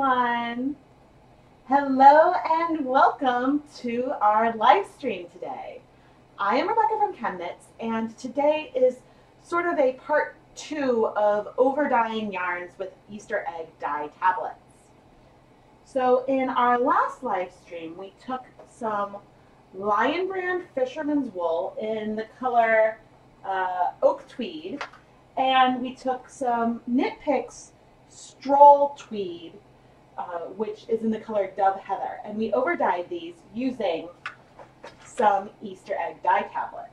everyone. Hello and welcome to our live stream today. I am Rebecca from ChemKnits, and today is sort of a part 2 of overdyeing yarns with Easter egg dye tablets. So in our last live stream, we took some Lion Brand Fisherman's Wool in the color Oak Tweed, and we took some Knit Picks Stroll Tweed, which is in the color Dove Heather, and we overdyed these using some Easter egg dye tablets.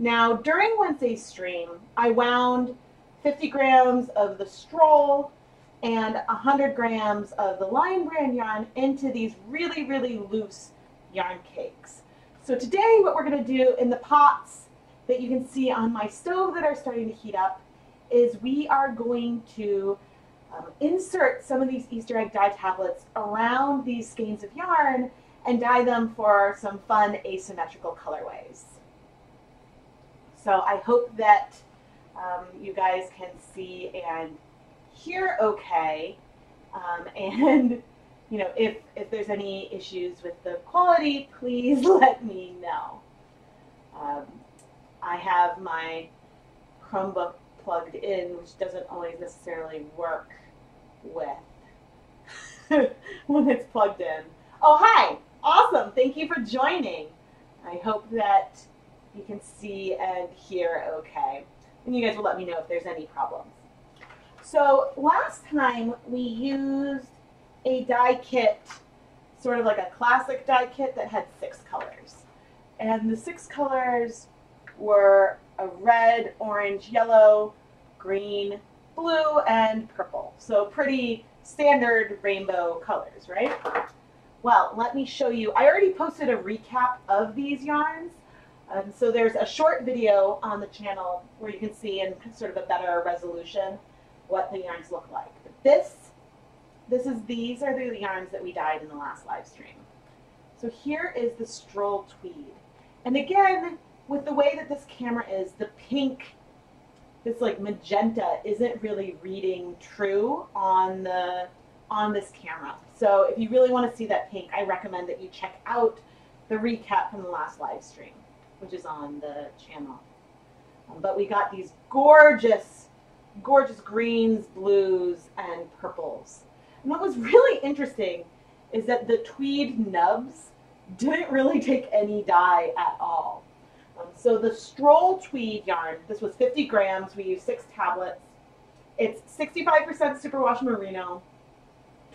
Now, during Wednesday's stream, I wound 50 grams of the Stroll and 100 grams of the Lion Brand yarn into these really, really loose yarn cakes. So today, what we're going to do in the pots that you can see on my stove that are starting to heat up is we are going to insert some of these Easter egg dye tablets around these skeins of yarn and dye them for some fun asymmetrical colorways. So I hope that you guys can see and hear okay, and you know, if there's any issues with the quality, please let me know. I have my Chromebook plugged in, which doesn't always necessarily work with when it's plugged in. Oh, hi! Awesome! Thank you for joining. I hope that you can see and hear okay. And you guys will let me know if there's any problems. So last time we used a dye kit, sort of like a classic dye kit that had 6 colors. And the 6 colors were a red, orange, yellow, green, blue, and purple. So pretty standard rainbow colors, right? Well, let me show you. I already posted a recap of these yarns. So there's a short video on the channel where you can see in sort of a better resolution what the yarns look like. But these are the yarns that we dyed in the last live stream. So here is the Stroll Tweed. And again, with the way that this camera is, the pink, this like magenta, isn't really reading true on this camera. So if you really want to see that pink, I recommend that you check out the recap from the last live stream, which is on the channel. But we got these gorgeous, gorgeous greens, blues, and purples. And what was really interesting is that the tweed nubs didn't really take any dye at all. So the Stroll Tweed yarn, this was 50 grams. We used 6 tablets. It's 65% superwash merino,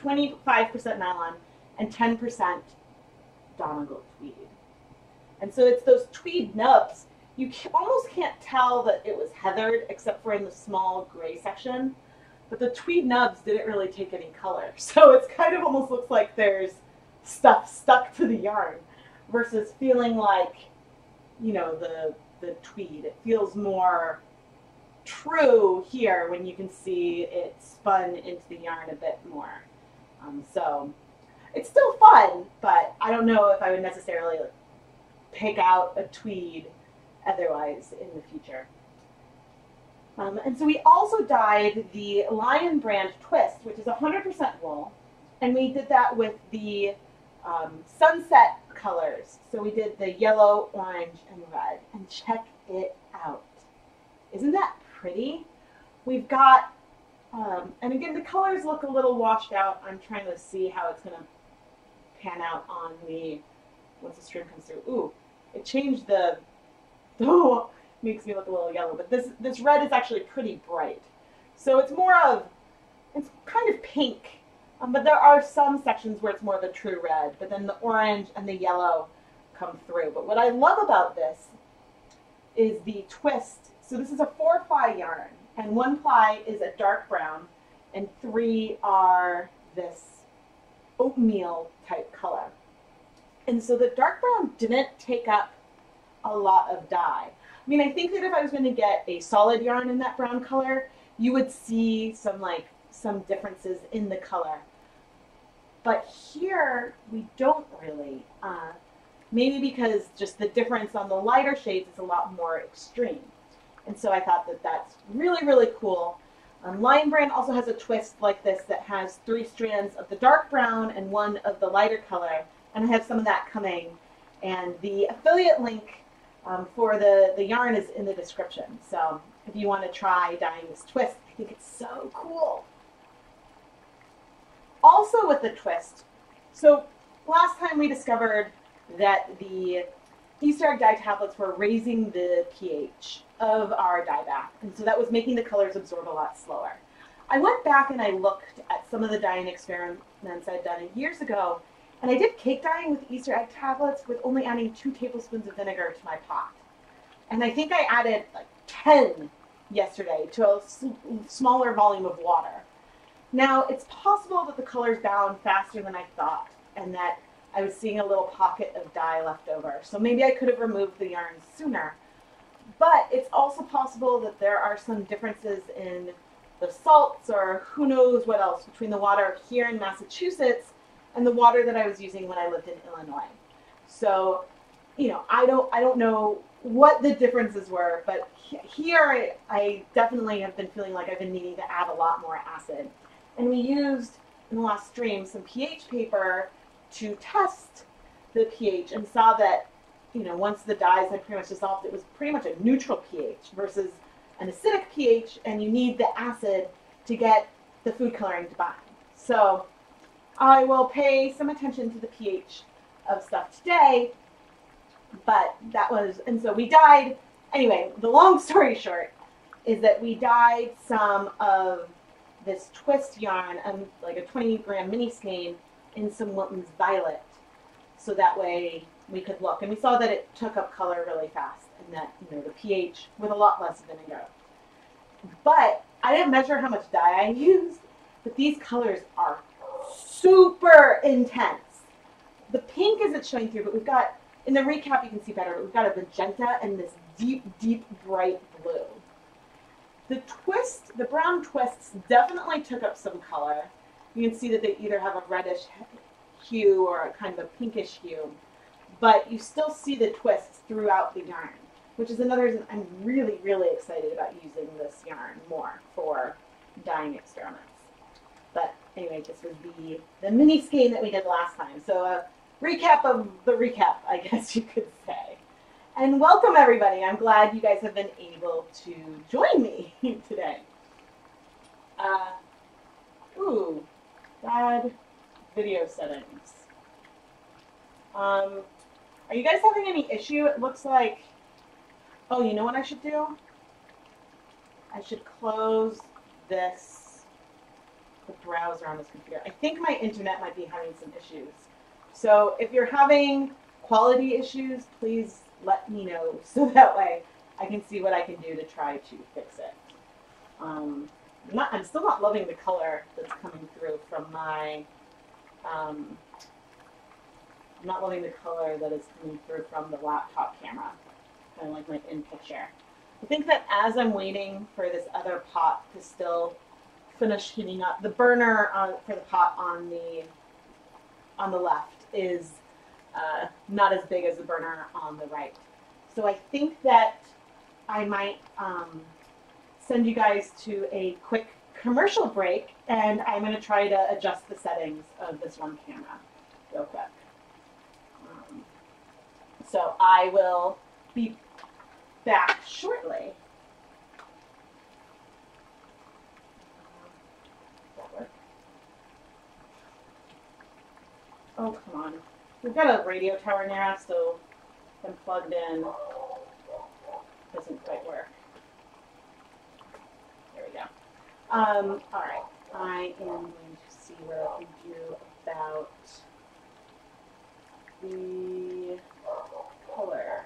25% nylon, and 10% Donegal tweed. And so it's those tweed nubs. You almost can't tell that it was heathered except for in the small gray section. But the tweed nubs didn't really take any color. So it's kind of almost looks like there's stuff stuck to the yarn versus feeling like, you know, the tweed. It feels more true here when you can see it spun into the yarn a bit more. So it's still fun, but I don't know if I would necessarily pick out a tweed otherwise in the future. And so we also dyed the Lion Brand Twist, which is 100% wool, and we did that with the sunset colors. So we did the yellow, orange, and red, and check it out. Isn't that pretty? We've got, and again, the colors look a little washed out. I'm trying to see how it's going to pan out on the, once the stream comes through. Ooh, it changed the, oh, makes me look a little yellow, but this red is actually pretty bright. So it's more of, it's kind of pink, but there are some sections where it's more of a true red, but then the orange and the yellow come through. But what I love about this is the twist. So this is a 4-ply yarn, and 1 ply is a dark brown, and 3 are this oatmeal type color. And so the dark brown didn't take up a lot of dye. I mean, I think that if I was going to get a solid yarn in that brown color, you would see some differences in the color. But here, we don't really. Maybe because just the difference on the lighter shades is a lot more extreme. And so I thought that that's really, really cool. Lion Brand also has a twist like this that has 3 strands of the dark brown and 1 of the lighter color, and I have some of that coming. And the affiliate link for the yarn is in the description. So if you want to try dyeing this twist, I think it's so cool. Also with the twist, so last time we discovered that the Easter egg dye tablets were raising the pH of our dye bath, and so that was making the colors absorb a lot slower. I went back and I looked at some of the dyeing experiments I'd done years ago, and I did cake dyeing with Easter egg tablets with only adding 2 tablespoons of vinegar to my pot. And I think I added like 10 yesterday to a smaller volume of water. Now, it's possible that the colors bound faster than I thought, and that I was seeing a little pocket of dye left over. So maybe I could have removed the yarn sooner. But it's also possible that there are some differences in the salts or who knows what else between the water here in Massachusetts and the water that I was using when I lived in Illinois. So, you know, I don't know what the differences were, but here I definitely have been feeling like I've been needing to add a lot more acid. And we used, in the last stream, some pH paper to test the pH and saw that, you know, once the dyes had pretty much dissolved, it was pretty much a neutral pH versus an acidic pH, and you need the acid to get the food coloring to bind. So I will pay some attention to the pH of stuff today, but that was, and so we dyed, anyway, the long story short is that we dyed some of this twist yarn, like a 20-gram mini skein, in some Wilton's Violet, so that way we could look. And we saw that it took up color really fast, and that, you know, the pH with a lot less vinegar. But I didn't measure how much dye I used, but these colors are super intense. The pink isn't showing through, but we've got, in the recap you can see better, we've got a magenta and this deep, deep, bright blue. The twist, the brown twists definitely took up some color. You can see that they either have a reddish hue or a kind of a pinkish hue, but you still see the twists throughout the yarn, which is another reason I'm really, really excited about using this yarn more for dyeing experiments. But anyway, this was the mini skein that we did last time. So a recap of the recap, I guess you could say. And welcome everybody. I'm glad you guys have been able to join me today. Ooh, bad video settings. Are you guys having any issue? It looks like, oh, you know what I should do? I should close the browser on this computer. I think my internet might be having some issues. So if you're having quality issues, please let me know so that way I can see what I can do to try to fix it. I'm still not loving the color that's coming through from my, I'm not loving the color that is coming through from the laptop camera, kind of like my in picture. I think that as I'm waiting for this other pot to still finish heating up, the burner for the pot on the left is not as big as the burner on the right. So I think that I might send you guys to a quick commercial break, and I'm going to try to adjust the settings of this one camera real quick. So I will be back shortly. Oh, come on. We've got a radio tower near us, so I'm plugged in. Doesn't quite work. There we go. All right. I am going to see what we do about the color.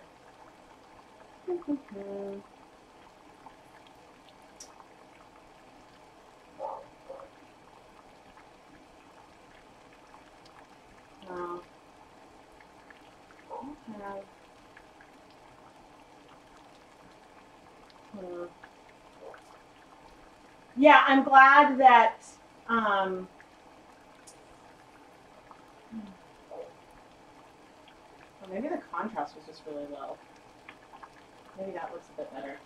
Yeah, I'm glad that or maybe the contrast was just really low. Maybe that looks a bit better.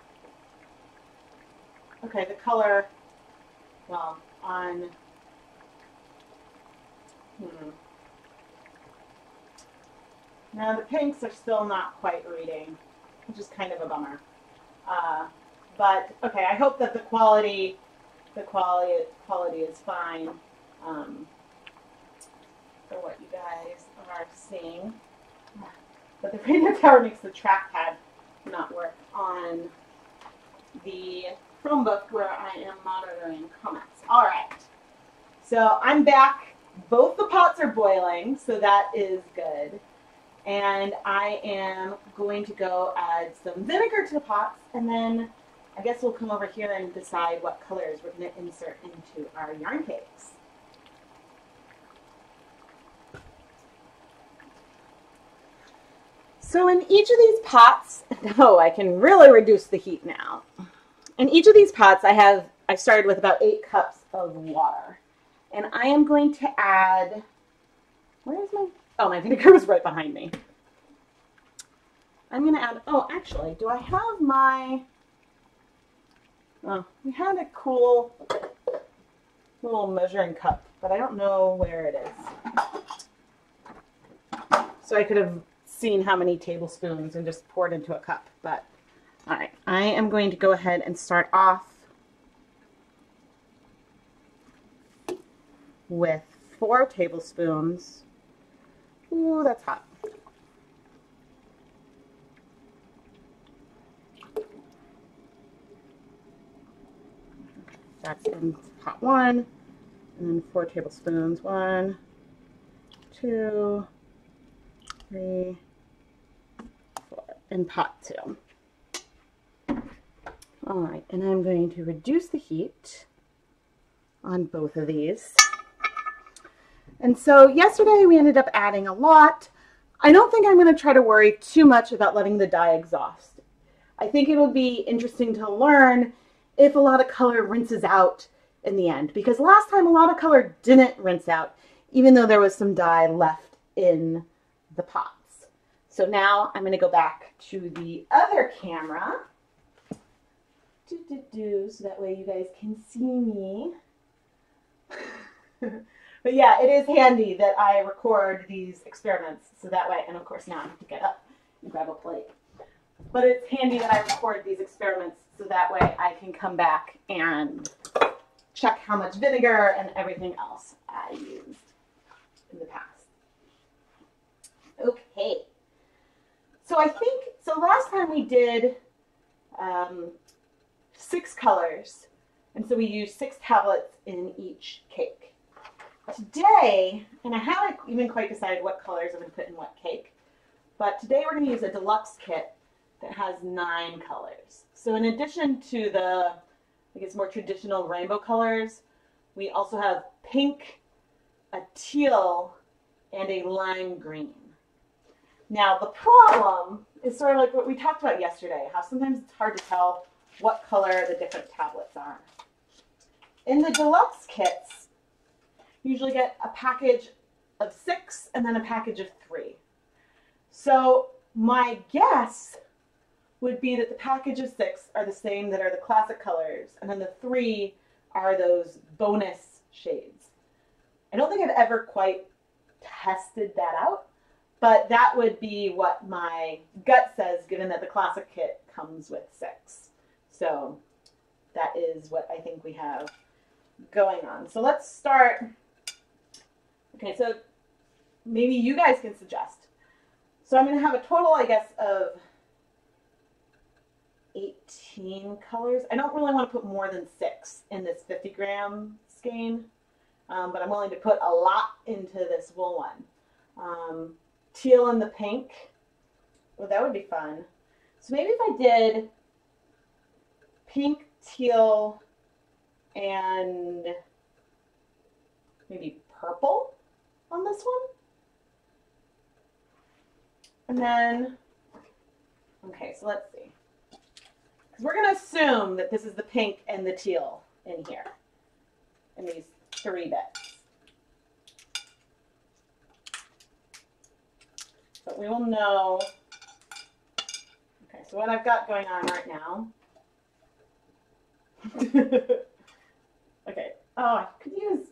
Okay, the color well, on, now the pinks are still not quite reading, which is kind of a bummer. But okay, I hope that the quality is fine for what you guys are seeing. But the radio tower makes the trackpad not work on the Chromebook where I am monitoring comments. All right, so I'm back. Both the pots are boiling, so that is good. And I am going to go add some vinegar to the pots, and then I guess we'll come over here and decide what colors we're going to insert into our yarn cakes. So in each of these pots, oh, I can really reduce the heat now. In each of these pots, I started with about 8 cups of water. And I am going to add, where is my, oh, my vinegar was right behind me. I'm going to add, oh, actually, do I have my, oh, we had a cool little measuring cup, but I don't know where it is. So I could have seen how many tablespoons and just poured into a cup, but all right, I am going to go ahead and start off with 4 tablespoons. Ooh, that's hot. That's in pot 1, and then 4 tablespoons. 1, 2, 3, 4, in pot 2. All right, and I'm going to reduce the heat on both of these. And so yesterday we ended up adding a lot. I don't think I'm going to try to worry too much about letting the dye exhaust. I think it would be interesting to learn if a lot of color rinses out in the end, because last time a lot of color didn't rinse out, even though there was some dye left in the pots. So now I'm going to go back to the other camera, so that way you guys can see me. But yeah, it is handy that I record these experiments, so that way, and of course now I have to get up and grab a plate. But it's handy that I record these experiments, so that way I can come back and check how much vinegar and everything else I used in the past. Okay. So I think, so last time we did 6 colors, and so we used 6 tablets in each cake. Today, and I haven't even quite decided what colors I'm going to put in what cake, but today we're going to use a deluxe kit that has 9 colors. So in addition to the, I guess, more traditional rainbow colors, we also have pink, a teal, and a lime green. Now the problem is sort of like what we talked about yesterday, how sometimes it's hard to tell what color the different tablets are. In the deluxe kits, you usually get a package of 6 and then a package of 3. So my guess would be that the package of 6 are the same that are the classic colors, and then the 3 are those bonus shades. I don't think I've ever quite tested that out, but that would be what my gut says, given that the classic kit comes with 6. So that is what I think we have going on. So let's start. Okay, so maybe you guys can suggest. So I'm going to have a total, I guess, of 18 colors. I don't really want to put more than 6 in this 50-gram skein, but I'm willing to put a lot into this wool one. Teal and the pink, well, that would be fun. So maybe if I did pink, teal, and maybe purple on this one. And then, okay, so let's see. Because we're going to assume that this is the pink and the teal in here, in these 3 bits. But we will know. Okay, so what I've got going on right now. Okay, Oh, I could use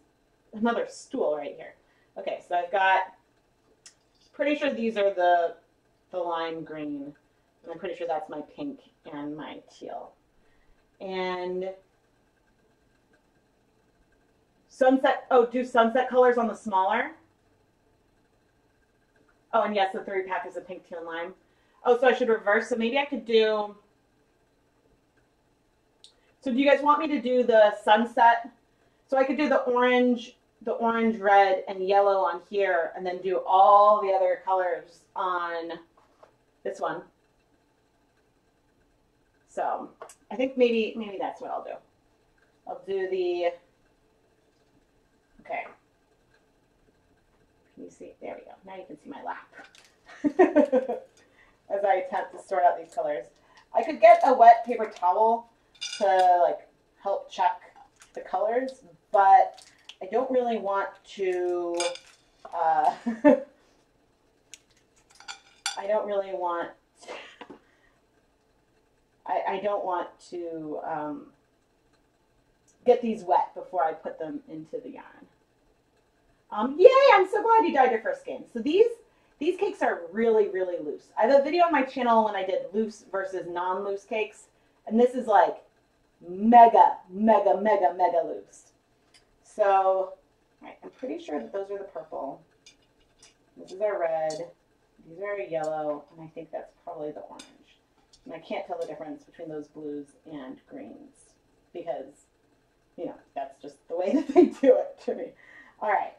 another stool right here. Okay, so I've got, pretty sure these are the lime green. And I'm pretty sure that's my pink and my teal. And sunset, oh, do sunset colors on the smaller. Oh, and yes, the 3-pack is a pink, teal, and lime. Oh, so I should reverse. So maybe I could do, so do you guys want me to do the sunset? So I could do the orange, red, and yellow on here, and then do all the other colors on this one. So I think maybe that's what I'll do. I'll do the, okay. Can you see? There we go. Now you can see my lap. As I attempt to sort out these colors. I could get a wet paper towel to like help check the colors, but I don't really want to, I don't really want, I don't want to get these wet before I put them into the yarn. Yay, I'm so glad you dyed your first skein. So these cakes are really, really loose. I have a video on my channel when I did loose versus non-loose cakes, and this is like mega, mega, mega, mega loose. So, all right, I'm pretty sure that those are the purple. This is our red. These are yellow, and I think that's probably the orange. And I can't tell the difference between those blues and greens because, you know, that's just the way that they do it to me. All right.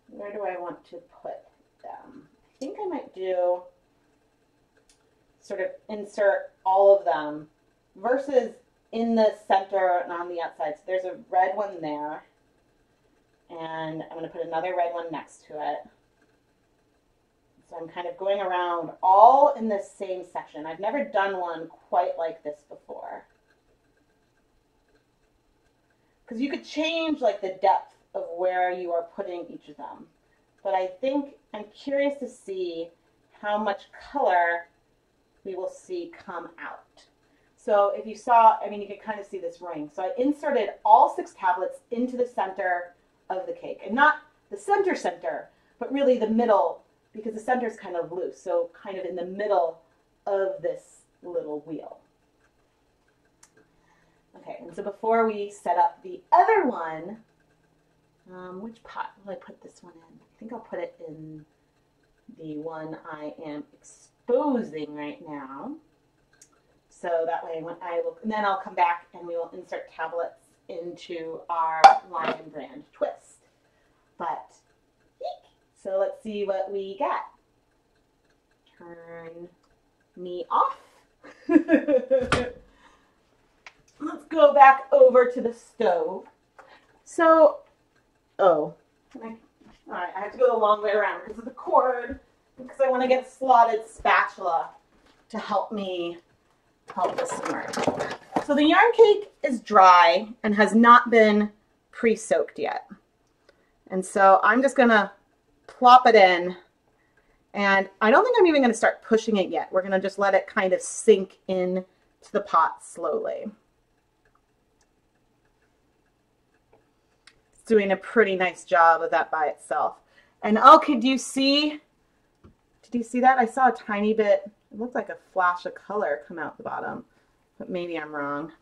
Where do I want to put them? I think I might do sort of insert all of them versus in the center and on the outside. So there's a red one there, and I'm going to put another red one next to it. So I'm kind of going around all in this same section. I've never done one quite like this before. Because you could change like the depth of where you are putting each of them. But I think I'm curious to see how much color we will see come out. So if you saw, I mean, you could kind of see this ring. So I inserted all 6 tablets into the center of the cake. And not the center, but really the middle, because the center is kind of loose. So kind of in the middle of this little wheel. Okay, and so before we set up the other one, which pot will I put this one in? I think I'll put it in the one I am exposing right now. So that way when I will, and then I'll come back and we will insert tablets into our Lion Brand twist. But, so let's see what we got. Turn me off. Let's go back over to the stove. So, all right, I have to go the long way around because of the cord, because I want to get a slotted spatula to help me this submerge. So the yarn cake is dry and has not been pre-soaked yet. And so I'm just going to plop it in, and I don't think I'm even going to start pushing it yet. We're going to just let it kind of sink in to the pot slowly. It's doing a pretty nice job of that by itself. And okay, did you see that? I saw a tiny bit, it looked like a flash of color come out the bottom, but maybe I'm wrong.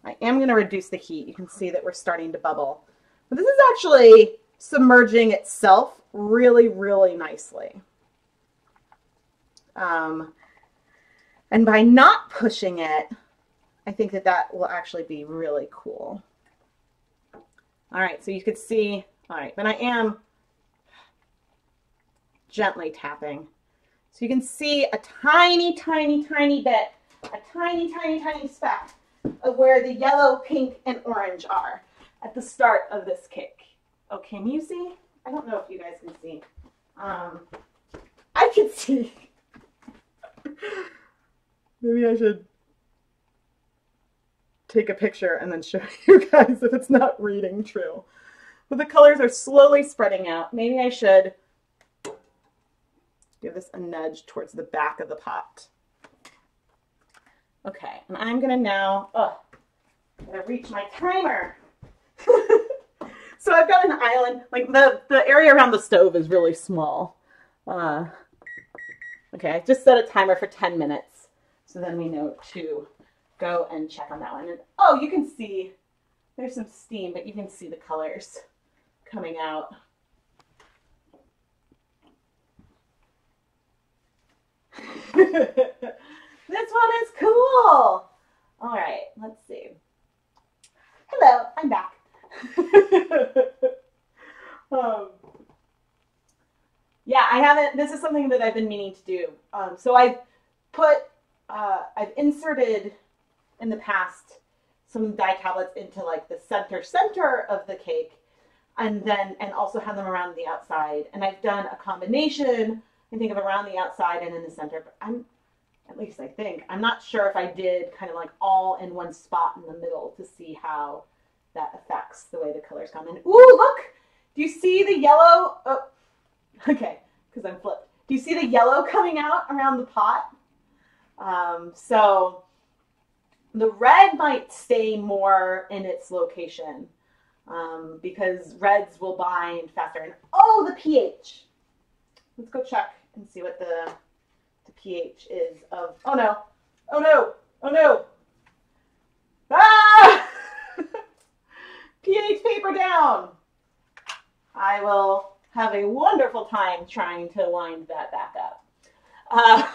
I am going to reduce the heat. You can see that we're starting to bubble. But this is actually submerging itself really, really nicely. And by not pushing it, I think that that will actually be really cool. All right, so you could see, all right, but I am gently tapping. So you can see a tiny, tiny, tiny bit, a tiny, tiny, tiny speck of where the yellow, pink, and orange are at the start of this cake. Oh, can you see? I don't know if you guys can see. I can see. Maybe I should take a picture and then show you guys if it's not reading true. But the colors are slowly spreading out. Maybe I should give this a nudge towards the back of the pot. Okay, and I'm gonna now, I'm gonna reach my timer. So I've got an island, like the area around the stove is really small. Okay, I just set a timer for 10 minutes. So then we know to go and check on that one. And oh, you can see there's some steam, but you can see the colors coming out. This one is cool. All right, let's see. Hello, I'm back. Yeah, I haven't, this is something that I've been meaning to do. So I've inserted in the past some dye tablets into like the center of the cake and also have them around the outside. And I've done a combination, I think, of around the outside and in the center, but I'm not sure if I did kind of like all in one spot in the middle to see how that affects the way the colors come in. Ooh, look! Do you see the yellow? Oh, okay, because I'm flipped. Do you see the yellow coming out around the pot? So the red might stay more in its location because reds will bind faster. And oh, the pH. Let's go check and see what the pH is of, oh no, oh no, oh no. Ah! pH paper down. I will have a wonderful time trying to wind that back up.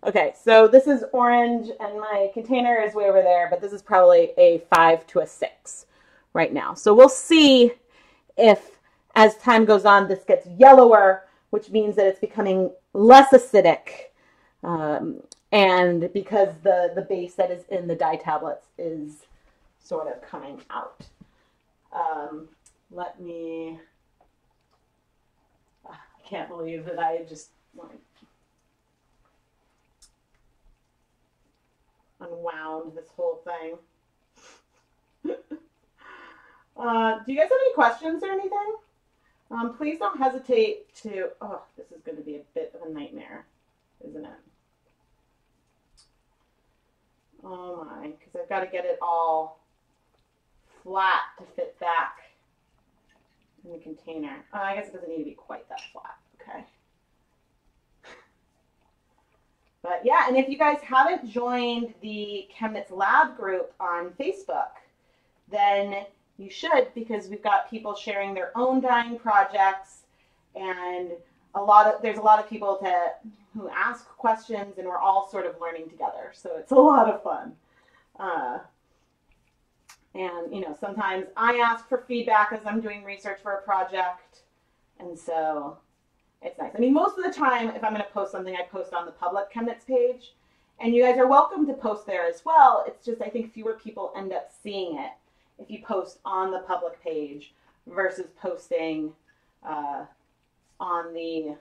Okay, so this is orange and my container is way over there, but this is probably a 5 to a 6 right now. So we'll see if as time goes on this gets yellower, which means that it's becoming less acidic. And because the base that is in the dye tablets is sort of coming out. I can't believe that I just unwound this whole thing. Do you guys have any questions or anything? Please don't hesitate to, oh, this is going to be a bit of a nightmare, isn't it? Oh my, because I've got to get it all flat to fit back in the container. I guess it doesn't need to be quite that flat, okay. But yeah, and if you guys haven't joined the ChemKnits Lab group on Facebook, then you should, because we've got people sharing their own dyeing projects, and there's a lot of people who ask questions, and we're all sort of learning together. So it's a lot of fun. And, you know, sometimes I ask for feedback as I'm doing research for a project. And so it's nice. I mean, most of the time, if I'm going to post something, I post on the public ChemKnits page. And you guys are welcome to post there as well. It's just, I think fewer people end up seeing it if you post on the public page versus posting on the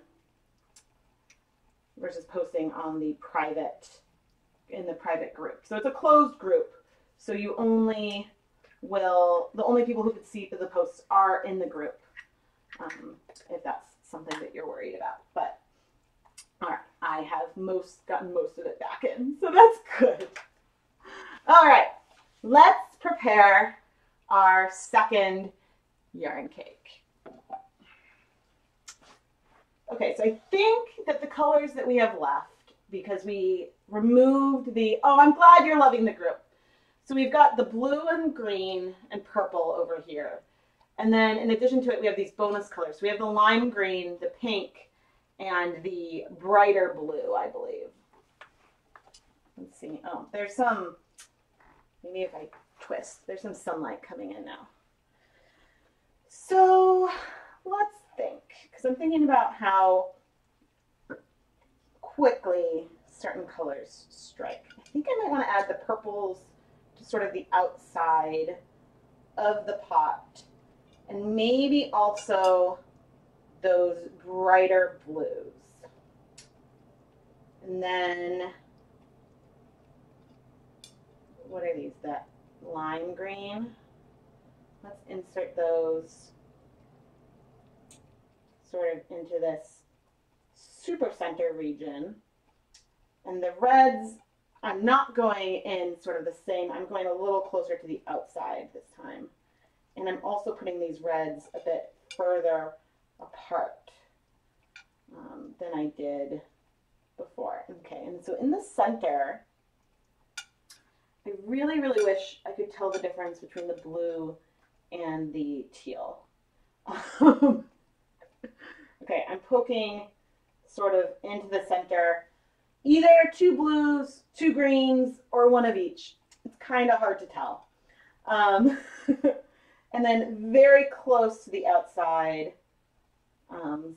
private group. So it's a closed group. So the only people who could see the posts are in the group, if that's something that you're worried about. But all right, I have gotten most of it back in, so that's good. All right, let's prepare our second yarn cake. Okay, so I think that the colors that we have left, because we removed oh, I'm glad you're loving the group. So we've got the blue and green and purple over here. And then in addition to it, we have these bonus colors. We have the lime green, the pink, and the brighter blue, I believe. Let's see. Oh, there's some, maybe if I twist, there's some sunlight coming in now. So let's think, because I'm thinking about how quickly certain colors strike. I think I might want to add the purples to sort of the outside of the pot, and maybe also those brighter blues. And then, what are these? That lime green. Let's insert those sort of into this super center region. And the reds, I'm not going in sort of the same, I'm going a little closer to the outside this time. And I'm also putting these reds a bit further apart than I did before. Okay, and so in the center, I really, really wish I could tell the difference between the blue and the teal. Okay, I'm poking sort of into the center, either 2 blues, 2 greens, or 1 of each. It's kind of hard to tell. And then very close to the outside,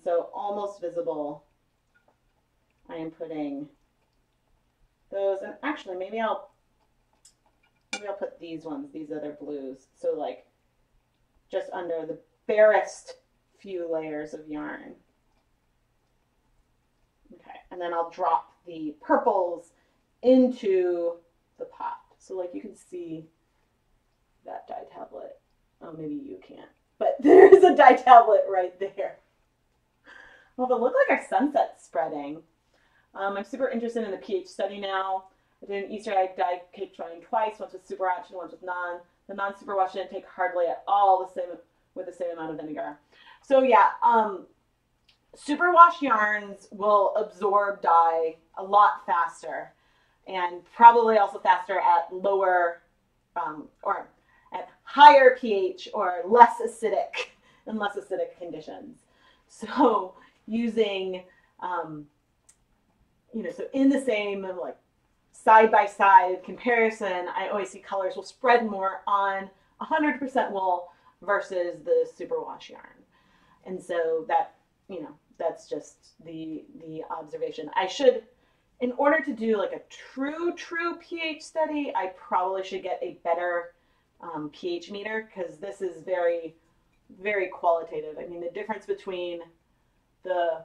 so almost visible, I am putting those, and actually maybe I'll put these ones, these other blues, so like just under the barest few layers of yarn. Okay, and then I'll drop the purples into the pot. So like you can see that dye tablet. Oh, maybe you can't, but there's a dye tablet right there. Well, it looked like our sunset's spreading. I'm super interested in the pH study now. I did an Easter egg dye cake drying twice, once with superwash and once with non. The non-superwash didn't take hardly at all with the same amount of vinegar. So yeah, superwash yarns will absorb dye a lot faster, and probably also faster at lower or at higher pH or less acidic conditions. So using, so in the same like side-by-side comparison, I always see colors will spread more on 100% wool versus the superwash yarn. And so that, that's just the observation. I should, in order to do like a true pH study, I probably should get a better pH meter, because this is very, very qualitative. I mean, the difference between the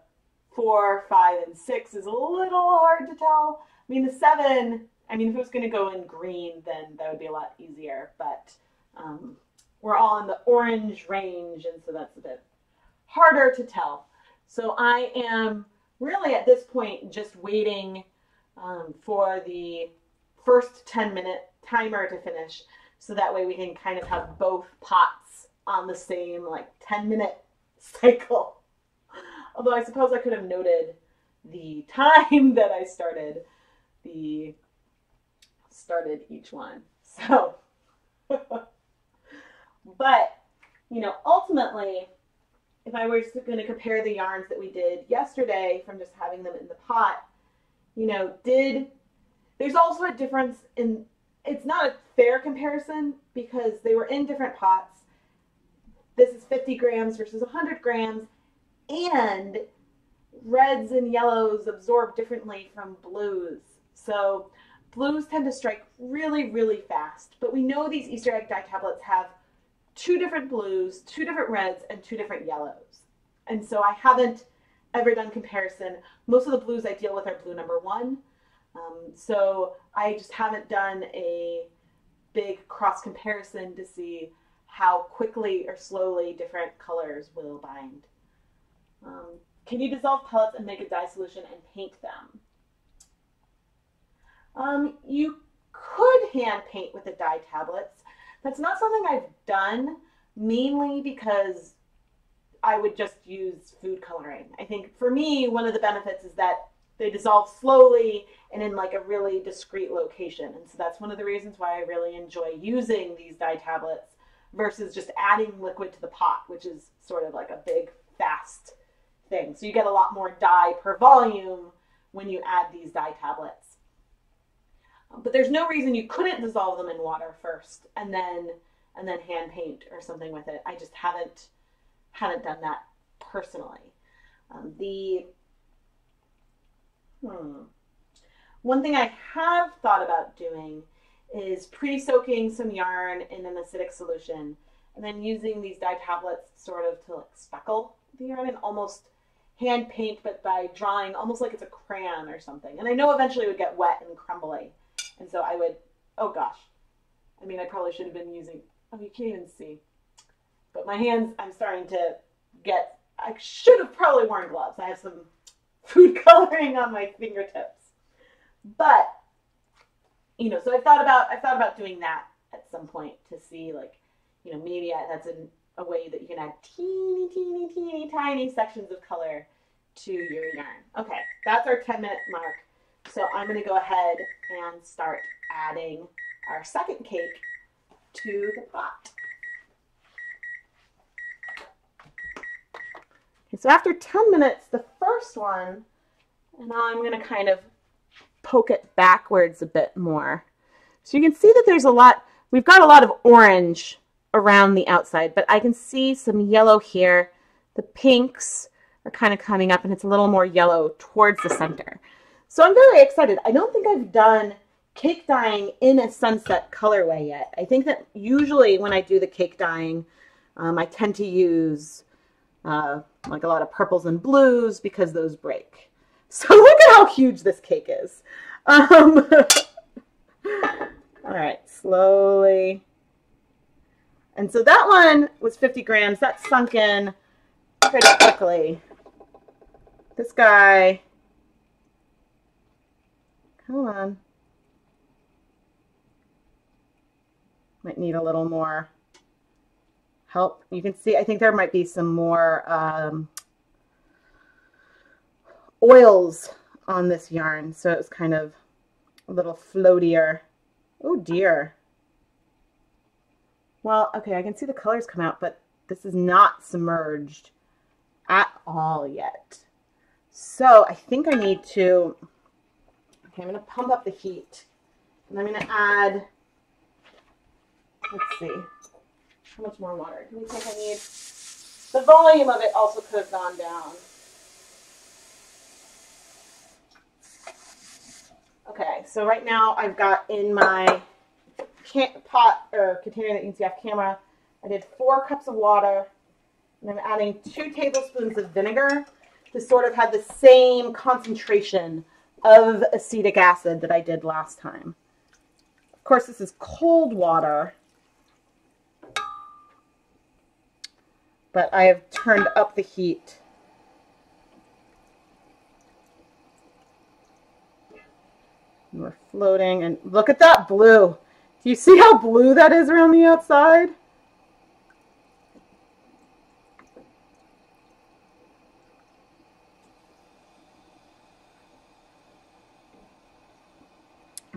4, 5, and 6 is a little hard to tell. I mean, the 7, if it was going to go in green, then that would be a lot easier, but we're all in the orange range, and so that's a bit harder to tell. So I am really at this point just waiting for the first 10-minute timer to finish, so that way we can kind of have both pots on the same like 10-minute cycle. Although I suppose I could have noted the time that I started each one. So, but, ultimately, if I were going to compare the yarns that we did yesterday from just having them in the pot, there's also a difference in, it's not a fair comparison because they were in different pots. This is 50 grams versus 100 grams, and reds and yellows absorb differently from blues. So blues tend to strike really, really fast, but we know these Easter egg dye tablets have 2 different blues, 2 different reds, and 2 different yellows. And so I haven't ever done comparison. Most of the blues I deal with are blue number 1. So I just haven't done a big cross comparison to see how quickly or slowly different colors will bind. Can you dissolve pellets and make a dye solution and paint them? You could hand paint with the dye tablets. That's not something I've done, mainly because I would just use food coloring. I think for me, one of the benefits is that they dissolve slowly and in like a really discrete location. And so that's one of the reasons why I really enjoy using these dye tablets versus just adding liquid to the pot, which is sort of like a big, fast thing. So you get a lot more dye per volume when you add these dye tablets. But there's no reason you couldn't dissolve them in water first and then hand paint or something with it. I just haven't done that personally. One thing I have thought about doing is pre-soaking some yarn in an acidic solution and then using these dye tablets sort of to like speckle the yarn and almost hand paint, but by drawing almost like it's a crayon or something. And I know eventually it would get wet and crumbly. And so I would, oh gosh, I probably should have been using, oh, you can't even see. But my hands, I'm starting to get, I should have probably worn gloves. I have some food coloring on my fingertips. But so I've thought about doing that at some point to see, like, maybe that's a way that you can add teeny, teeny, teeny, tiny sections of color to your yarn. Okay, that's our 10-minute mark. So I'm going to go ahead and start adding our second cake to the pot. Okay, so after 10 minutes, the first one, and now I'm going to kind of poke it backwards a bit more. So you can see that there's we've got a lot of orange around the outside, but I can see some yellow here. The pinks are kind of coming up, and it's a little more yellow towards the center. So I'm very excited. I don't think I've done cake dyeing in a sunset colorway yet. I think that usually when I do the cake dyeing, I tend to use like a lot of purples and blues because those break. So look at how huge this cake is. All right, slowly. And so that one was 50 grams. That sunk in pretty quickly. This guy, come on. Might need a little more help. You can see, I think there might be some more oils on this yarn. So it was kind of a little floatier. Oh dear. Well, okay, I can see the colors come out, but this is not submerged at all yet. So I think I need to, okay, I'm going to pump up the heat. And I'm going to add, let's see, how much more water do we think I need? The volume of it also could have gone down. Okay, so right now I've got in my pot or container that you can see off camera, I did 4 cups of water, and I'm adding 2 tablespoons of vinegar to sort of have the same concentration of acetic acid that I did last time. Of course, this is cold water, but I have turned up the heat. And we're floating, and look at that blue. Do you see how blue that is around the outside?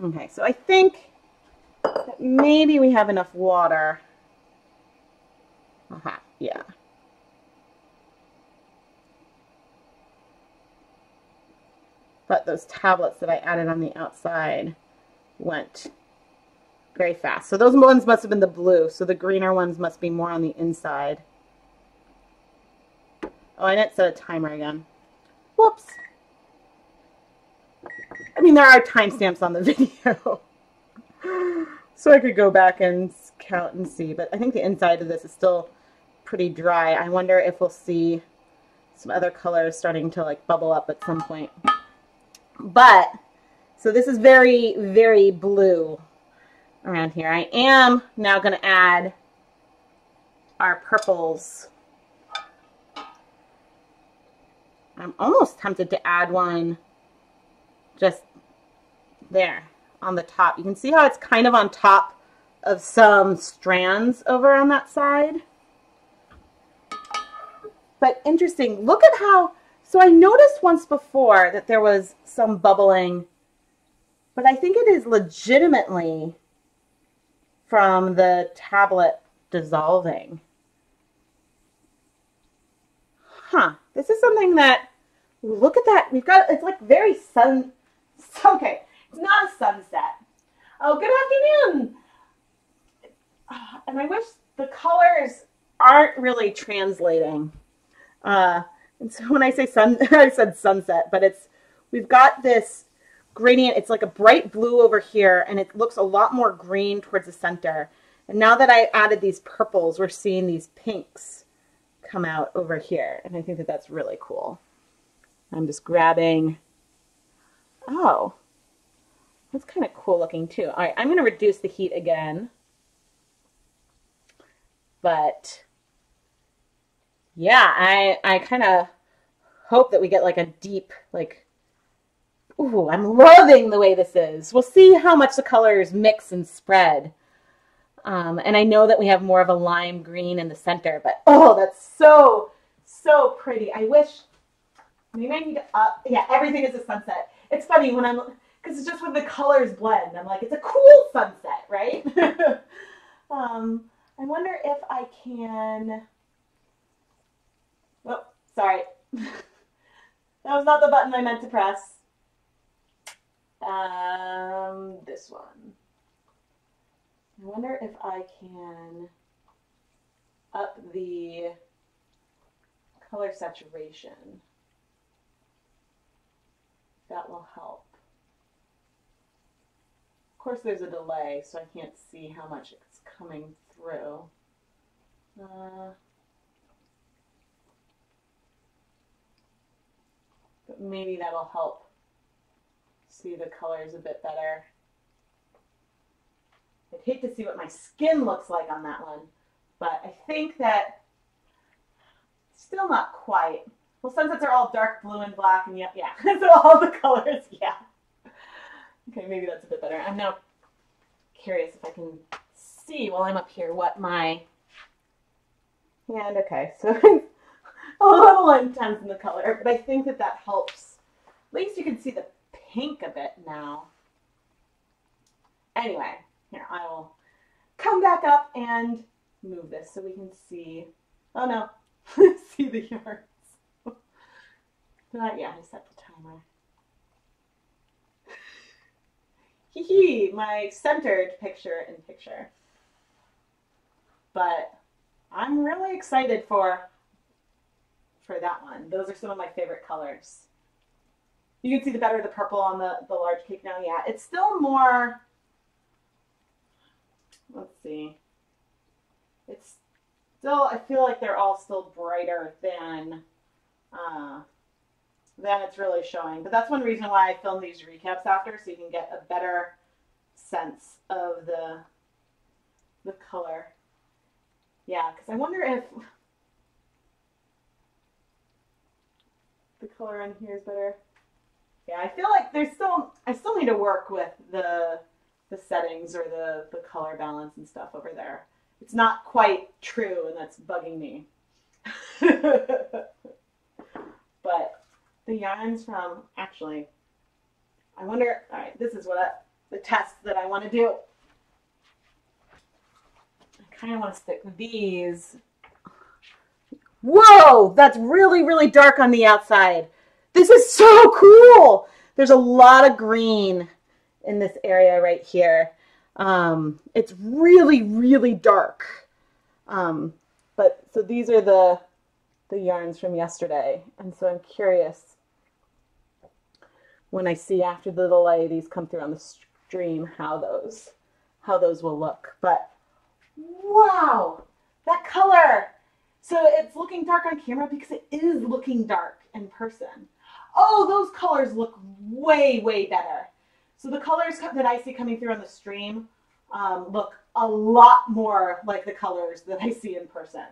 Okay, so I think that maybe we have enough water. Aha, yeah. But those tablets that I added on the outside went very fast. So those ones must have been the blue. So the greener ones must be more on the inside. Oh, I didn't set a timer again. Whoops. I mean, there are timestamps on the video. So I could go back and count and see. But I think the inside of this is still pretty dry. I wonder if we'll see some other colors starting to like bubble up at some point. But, so this is very, very blue around here. I am now going to add our purples. I'm almost tempted to add one just there on the top. You can see how it's kind of on top of some strands over on that side. But interesting, look at how, so I noticed once before that there was some bubbling, but I think it is legitimately from the tablet dissolving. Huh, this is something that, look at that, we've got, it's like very okay, it's not a sunset. Oh, good afternoon. And I wish the colors aren't really translating. And so when I say sun, I said sunset, but it's, we've got this gradient. It's like a bright blue over here, and it looks a lot more green towards the center. And now that I added these purples, we're seeing these pinks come out over here. And I think that that's really cool. I'm just grabbing, oh, that's kind of cool looking too. All right, I'm going to reduce the heat again. But yeah, I kind of hope that we get like a deep, like Ooh, I'm loving the way this is. We'll see how much the colors mix and spread. And I know that we have more of a lime green in the center, but oh, that's so, so pretty. I wish, maybe I need to yeah, everything is a sunset. It's funny when because it's just when the colors blend, I'm like, it's a cool sunset, right? I wonder if I can, oh, sorry. That was not the button I meant to press. This one. I wonder if I can up the color saturation. That will help. Of course, there's a delay, so I can't see how much it's coming through. But maybe that'll help see the colors a bit better. I'd hate to see what my skin looks like on that one, but I think that still not quite. Well, sunsets are all dark blue and black, and yeah, so all the colors, yeah. Okay, maybe that's a bit better. I'm now curious if I can see while I'm up here what my hand, okay, so a little intense in the color, but I think that that helps. At least you can see the pink a bit now. Anyway, here, I will come back up and move this so we can see, oh no, see the yards. Yeah, I set the timer. Hee, my centered picture in picture. But I'm really excited for that one. Those are some of my favorite colors. You can see the better the purple on the large cake now. Yeah, it's still more, let's see. It's still, I feel like they're all still brighter than it's really showing. But that's one reason why I film these recaps after, so you can get a better sense of the color. Yeah, because I wonder if the color in here is better. Yeah, I feel like I still need to work with the settings or the color balance and stuff over there. It's not quite true, and that's bugging me. But the yarns from, actually, I wonder, all right, this is the test that I want to do. I kind of want to stick with these. Whoa, that's really, really dark on the outside. This is so cool. There's a lot of green in this area right here. It's really, really dark. But so these are the yarns from yesterday. And so I'm curious when I see after the delay these come through on the stream how those will look. But wow, that color. So it's looking dark on camera because it is looking dark in person. Oh, those colors look way, way better. So the colors that I see coming through on the stream look a lot more like the colors that I see in person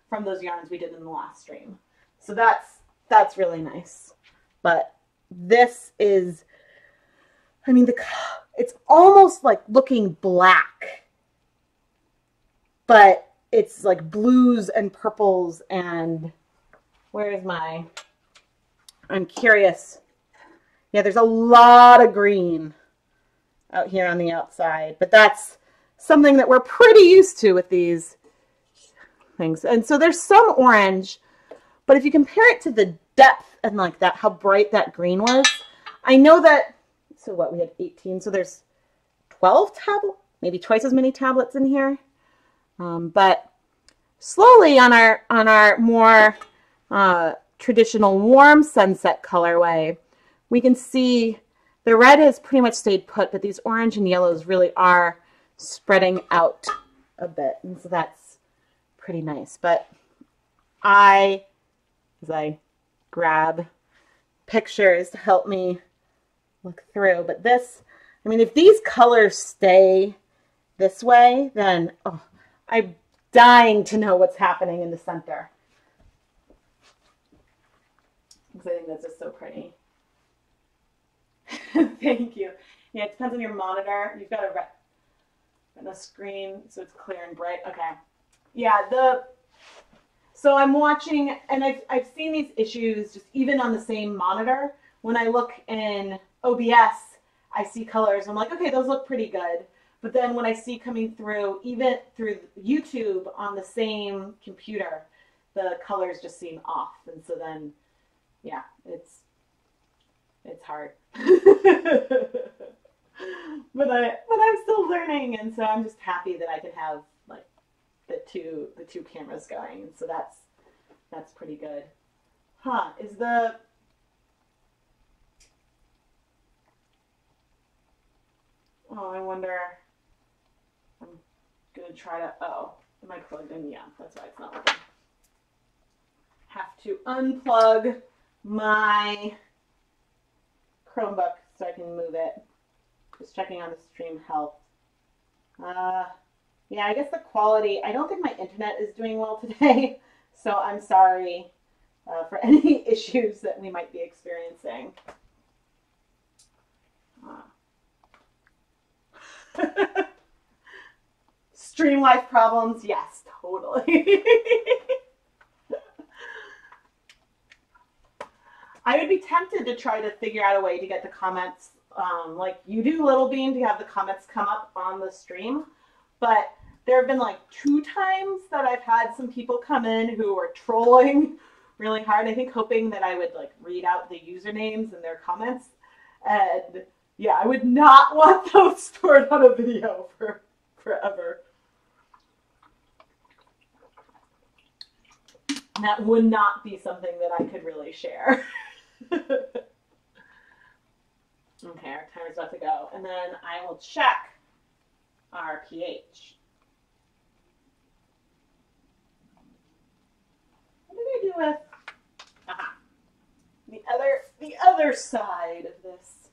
from those yarns we did in the last stream. So that's really nice. But this is, I mean, it's almost like looking black, but it's like blues and purples and I'm curious. Yeah, there's a lot of green out here on the outside, but that's something that we're pretty used to with these things. And so there's some orange, but if you compare it to the depth and like that, how bright that green was, I know that, so what, we had 18, so there's 12 tablets, maybe twice as many tablets in here. But slowly on our more traditional warm sunset colorway, we can see the red has pretty much stayed put, but these orange and yellows really are spreading out a bit. And so that's pretty nice. But as I grab pictures to help me look through, but this, I mean, if these colors stay this way, then I'm dying to know what's happening in the center. Because I think that's just so pretty. Thank you. Yeah, it depends on your monitor. You've got a retina screen, so it's clear and bright. Okay. Yeah, so I'm watching, and I've seen these issues just even on the same monitor. When I look in OBS, I see colors. I'm like, okay, those look pretty good. But then when I see coming through, even through YouTube on the same computer, the colors just seem off. And so then, yeah, it's hard. But I'm still learning, and so I'm just happy that I can have like the two cameras going, and so that's pretty good. Huh? Oh, I wonder. I'm gonna try to. Oh, am I plugged in? Yeah, that's why it's not working. Have to unplug my Chromebook so I can move it. Just checking on the stream health. Yeah, I guess the quality, I don't think my internet is doing well today, so I'm sorry for any issues that we might be experiencing. Stream life problems, yes, totally. I would be tempted to try to figure out a way to get the comments like you do, Little Bean, to have the comments come up on the stream. But there have been like 2 times that I've had some people come in who were trolling really hard, I think hoping that I would like read out the usernames and their comments. And yeah, I would not want those stored on a video for forever. And that would not be something that I could really share. Okay, our timer's about to go. And then I will check our pH. What did I do with? Aha. The other side of this.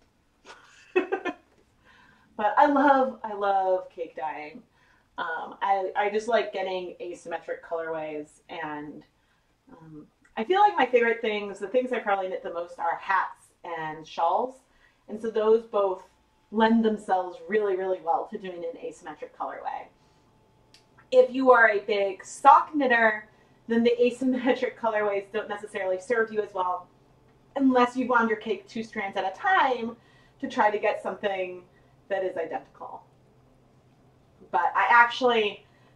But I love cake dyeing. I just like getting asymmetric colorways, and I feel like my favorite things, the things I probably knit the most, are hats and shawls. And so those both lend themselves really, really well to doing an asymmetric colorway. If you are a big sock knitter, then the asymmetric colorways don't necessarily serve you as well, unless you wound your cake 2 strands at a time to try to get something that is identical. But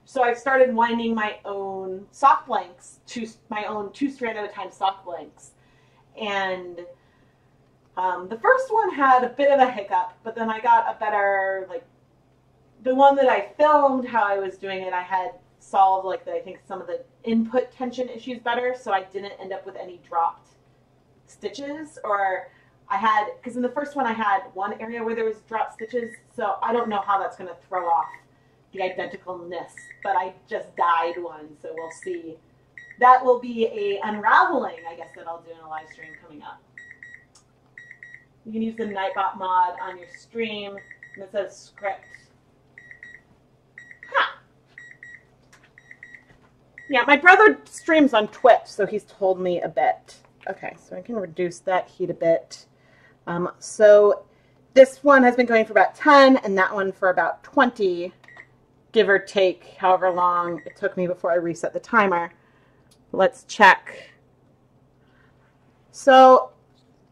so I've started winding my own sock blanks, my own 2 strand at a time sock blanks. And the first one had a bit of a hiccup, but then I got a better, like, the one that I filmed how I was doing it, I had solved, like, I think some of the input tension issues better, so I didn't end up with any dropped stitches. Or I had, because in the first one I had one area where there was dropped stitches, so I don't know how that's going to throw off the identicalness, but I just dyed one, so we'll see. That will be a unraveling, I guess, that I'll do in a live stream coming up. You can use the Nightbot mod on your stream, and it says script. Huh. Yeah, my brother streams on Twitch, so he's told me a bit. Okay, so I can reduce that heat a bit. So this one has been going for about 10, and that one for about 20, give or take however long it took me before I reset the timer. Let's check. So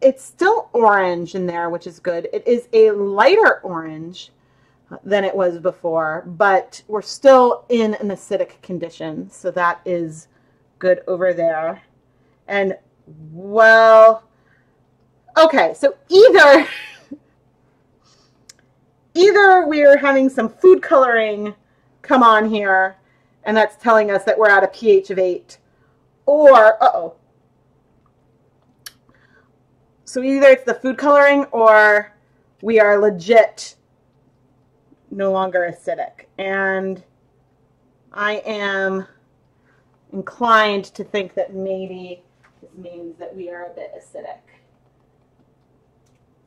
it's still orange in there, which is good. It is a lighter orange than it was before, but we're still in an acidic condition, so that is good over there. And, well, okay, so either we're having some food coloring come on here, and that's telling us that we're at a pH of 8, or, so either it's the food coloring or we are legit no longer acidic. And I am inclined to think that maybe this means that we are a bit acidic.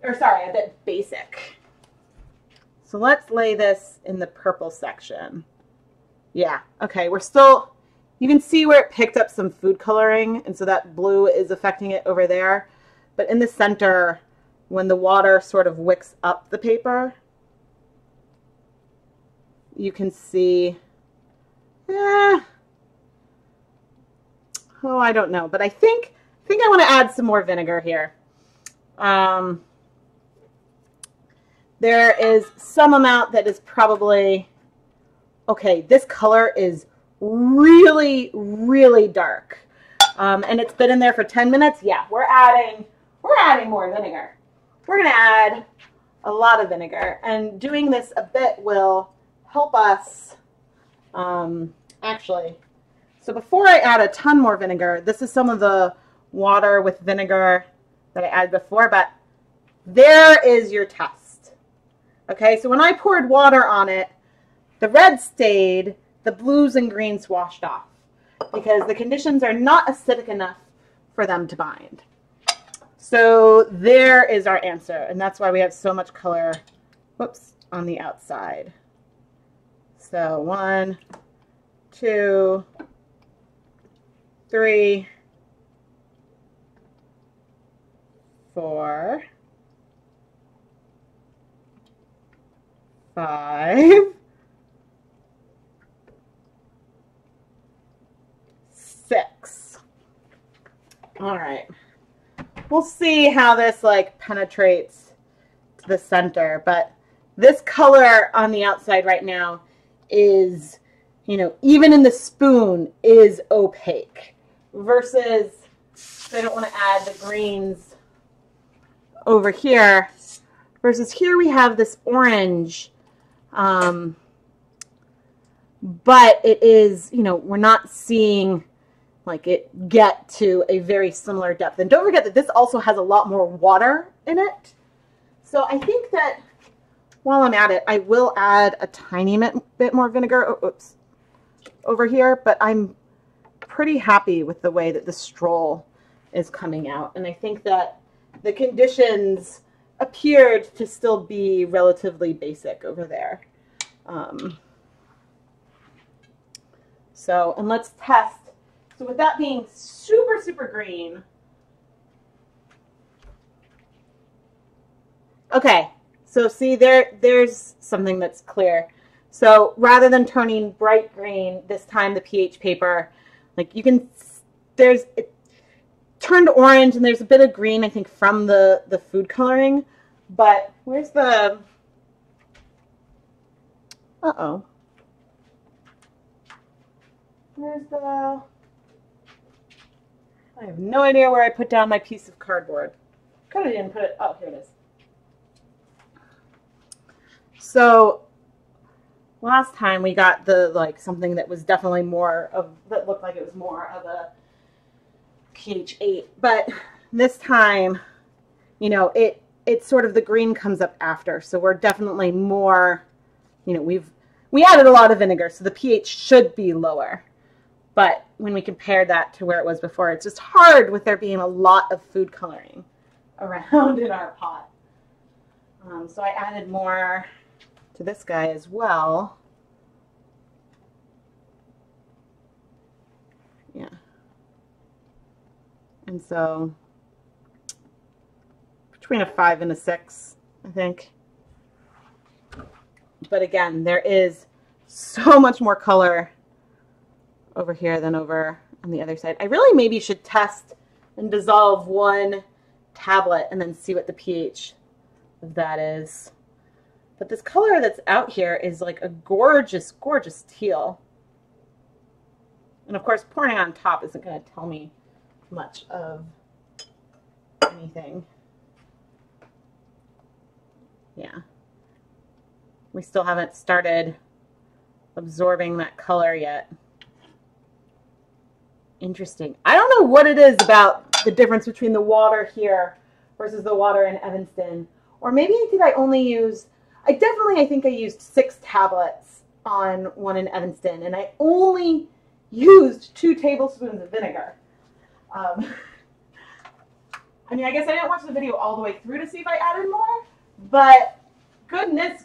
Or sorry, a bit basic. So let's lay this in the purple section. Yeah, okay, we're still, you can see where it picked up some food coloring, and so that blue is affecting it over there. But in the center, when the water sort of wicks up the paper, you can see, oh, I don't know, but I think I want to add some more vinegar here. There is some amount that is probably, okay, this color is really, really dark. And it's been in there for 10 minutes. Yeah, we're adding more vinegar. We're going to add a lot of vinegar, and doing this a bit will help us, actually. So before I add a ton more vinegar, this is some of the water with vinegar that I added before, but there is your test. Okay, so when I poured water on it, the red stayed, the blues and greens washed off because the conditions are not acidic enough for them to bind. So there is our answer, and that's why we have so much color, whoops, on the outside. So 1, 2, 3, 4, 5, 6. All right. We'll see how this like penetrates to the center, but this color on the outside right now is, you know, even in the spoon is opaque versus, I don't want to add the greens over here, versus here we have this orange, but it is, you know, we're not seeing like it get to a very similar depth. And don't forget that this also has a lot more water in it. So I think that while I'm at it, I will add a tiny bit more vinegar over here, but I'm pretty happy with the way that the stroll is coming out. And I think that the conditions appeared to still be relatively basic over there. And let's test. So with that being super, super green. Okay, so see there's something that's clear. So rather than turning bright green, this time the pH paper, like you can, it turned orange and there's a bit of green, I think, from the food coloring. But where's the, where's the, I have no idea where I put down my piece of cardboard. Kind of didn't put it, oh, here it is. So last time we got the, like, something that was definitely more of, that looked like it was more of a pH 8. But this time, you know, it's sort of the green comes up after. So we're definitely more, you know, we added a lot of vinegar, so the pH should be lower. But when we compare that to where it was before, it's just hard with there being a lot of food coloring around in our pot. So I added more to this guy as well. Yeah. And so between a 5 and a 6, I think. But again, there is so much more color over here than over on the other side. I really maybe should test and dissolve one tablet and then see what the pH of that is. But this color that's out here is like a gorgeous, gorgeous teal. And of course, pouring on top isn't going to tell me much of anything. Yeah. We still haven't started absorbing that color yet. Interesting. I don't know what it is about the difference between the water here versus the water in Evanston. Or maybe I only use, I think I used 6 tablets on one in Evanston, and I only used 2 tablespoons of vinegar. I mean, I guess I didn't watch the video all the way through to see if I added more, but goodness.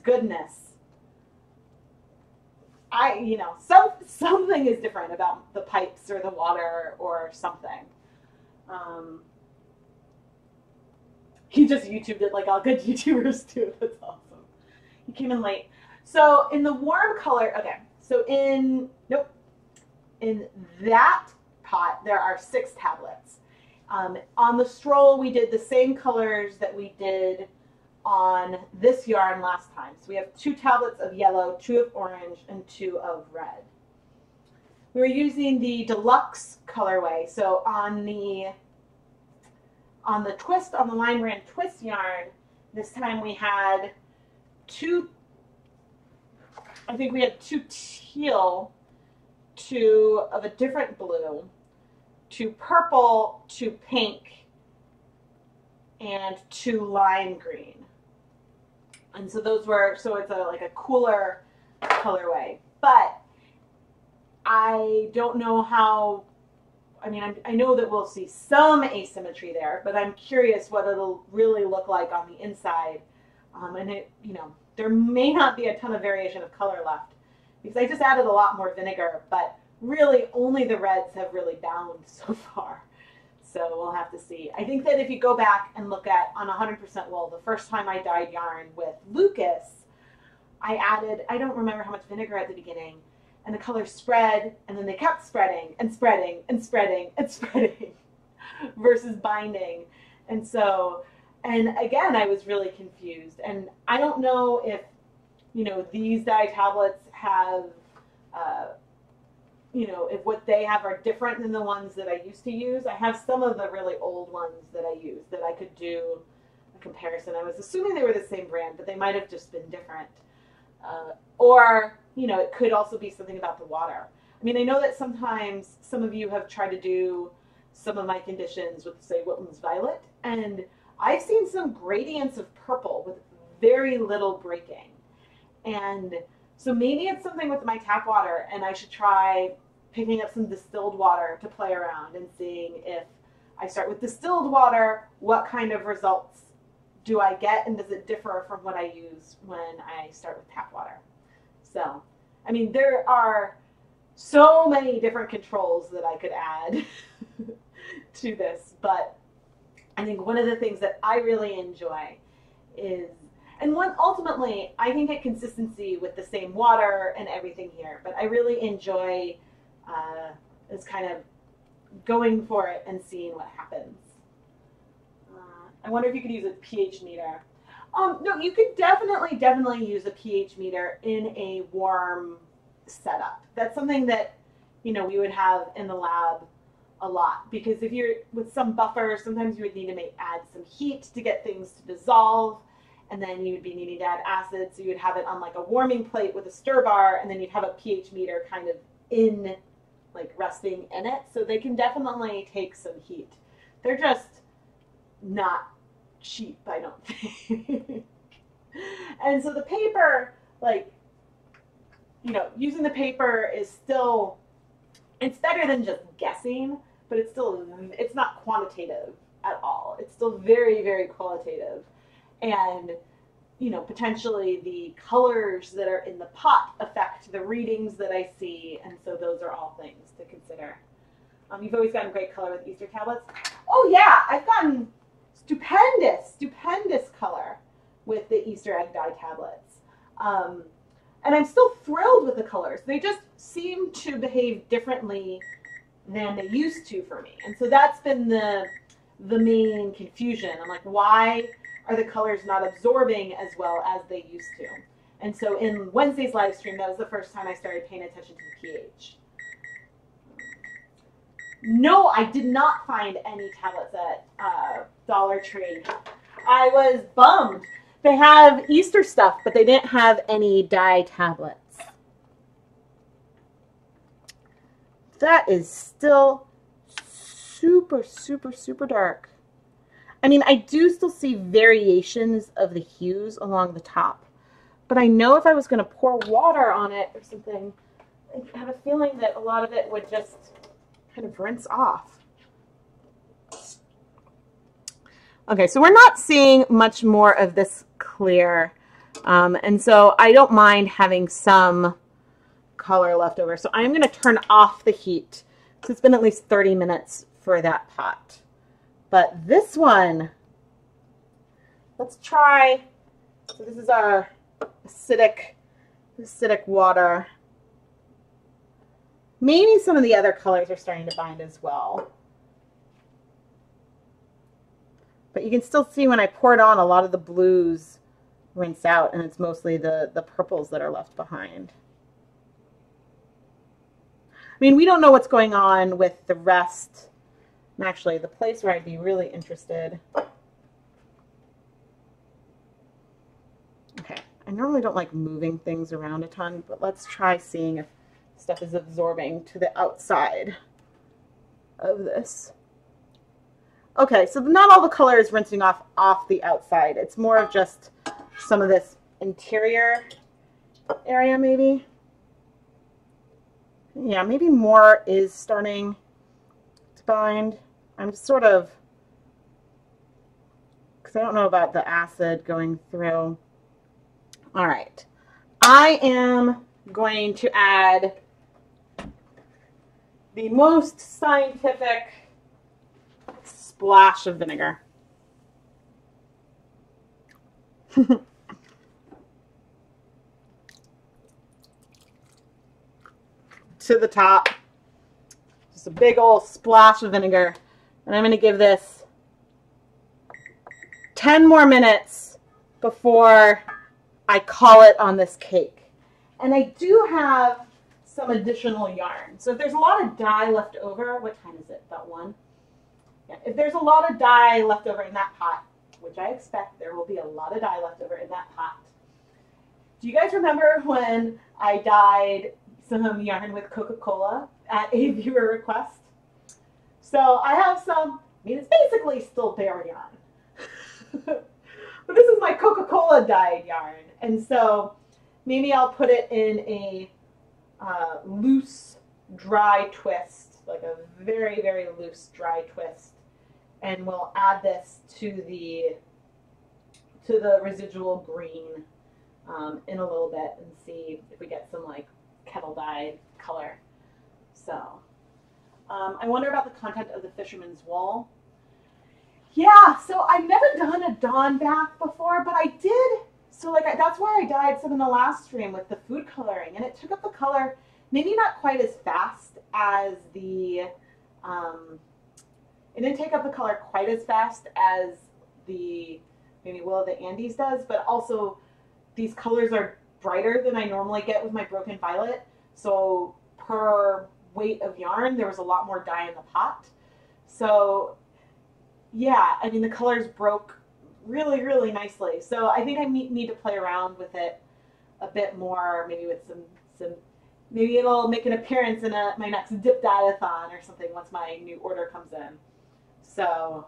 You know, something is different about the pipes or the water or something. He just YouTubed it like all good YouTubers do. That's awesome. He came in late. So in the warm color, okay, so in that pot, there are 6 tablets. On the stroll, we did the same colors that we did on this yarn last time. So we have 2 tablets of yellow, 2 of orange, and 2 of red. We were using the deluxe colorway. So on the twist, on the Line Brand twist yarn, this time we had 2, I think we had 2 teal, 2 of a different blue, 2 purple, 2 pink, and 2 lime green. And so those were, so it's like a cooler colorway. But I don't know how, I mean, I know that we'll see some asymmetry there, but I'm curious what it'll really look like on the inside. And it, you know, there may not be a ton of variation of color left because I just added a lot more vinegar, but really only the reds have really bound so far. So we'll have to see. I think that if you go back and look at on 100% wool, the first time I dyed yarn with Lucas, I added, I don't remember how much vinegar at the beginning, and the colors spread, and then they kept spreading and spreading and spreading and spreading versus binding. And so, and again, I was really confused. And I don't know if, you know, these dye tablets have, you know, if what they have are different than the ones that I used to use. I have some of the really old ones that I use that I could do a comparison. I was assuming they were the same brand, but they might have just been different. Or, you know, it could also be something about the water. I mean, I know that sometimes some of you have tried to do some of my conditions with, say, Whitman's Violet, and I've seen some gradients of purple with very little breaking. And so maybe it's something with my tap water, and I should try picking up some distilled water to play around and seeing if I start with distilled water, what kind of results do I get, and does it differ from what I use when I start with tap water? So, I mean, there are so many different controls that I could add to this, but I think one of the things that I really enjoy is, and one, ultimately, I can get consistency with the same water and everything here, but I really enjoy is kind of going for it and seeing what happens. I wonder if you could use a pH meter. No, you could definitely use a pH meter in a warm setup. That's something that, you know, we would have in the lab a lot, because if you're with some buffers, sometimes you would need to add some heat to get things to dissolve, and then you would be needing to add acid, so you would have it on like a warming plate with a stir bar, and then you'd have a pH meter kind of in, like resting in it, so they can definitely take some heat. They're just not cheap, I don't think. And so the paper, like, you know, using the paper is still, it's better than just guessing, but it's still, it's not quantitative at all. It's still very, very qualitative. And, you know, potentially the colors that are in the pot affect the readings that I see, and so those are all things to consider. You've always gotten great color with Easter tablets. Oh yeah, I've gotten stupendous color with the Easter egg dye tablets. And I'm still thrilled with the colors. They just seem to behave differently than they used to for me. And so that's been the main confusion. I'm like, why are the colors not absorbing as well as they used to? And so in Wednesday's live stream, that was the first time I started paying attention to the pH. No, I did not find any tablets at Dollar Tree. I was bummed. They have Easter stuff, but they didn't have any dye tablets. That is still super, super, super dark. I mean, I do still see variations of the hues along the top, but I know if I was going to pour water on it or something, I have a feeling that a lot of it would just kind of rinse off. Okay, so we're not seeing much more of this clear, and so I don't mind having some color left over. So I'm going to turn off the heat. So it's been at least 30 minutes for that pot. But this one let's try, so this is our acidic water. Maybe some of the other colors are starting to bind as well. But you can still see when I pour it on, a lot of the blues rinse out, and it's mostly the purples that are left behind. I mean, we don't know what's going on with the rest. And actually, the place where I'd be really interested. Okay, I normally don't like moving things around a ton, but let's try seeing if stuff is absorbing to the outside of this. Okay, so not all the color is rinsing off the outside. It's more of just some of this interior area, maybe. Yeah, maybe more is starting to bind. I'm sort of, because I don't know about the acid going through. All right, I am going to add the most scientific splash of vinegar. To the top. Just a big old splash of vinegar. And I'm going to give this 10 more minutes before I call it on this cake. And I do have some additional yarn. So if there's a lot of dye left over, what time is it? About 1? Yeah, if there's a lot of dye left over in that pot, which I expect there will be a lot of dye left over in that pot. Do you guys remember when I dyed some yarn with Coca-Cola at a viewer request? So I have some, I mean, it's basically still bare yarn. But this is my Coca-Cola dyed yarn. And so maybe I'll put it in a loose, dry twist, like a very, very loose, dry twist. And we'll add this to the residual green in a little bit and see if we get some like kettle dyed color. So I wonder about the content of the fisherman's wool. Yeah, so I've never done a dawn bath before, but I did. So like that's where I dyed some in the last stream with the food coloring, and it took up the color maybe not quite as fast as the it didn't take up the color quite as fast as the maybe Will of the Andes does, but also these colors are brighter than I normally get with my Broken Violet. So per weight of yarn, there was a lot more dye in the pot. So yeah, I mean the colors broke really, really nicely. So I think I need to play around with it a bit more, maybe with some maybe it'll make an appearance in my next dip dye-a-thon or something once my new order comes in. So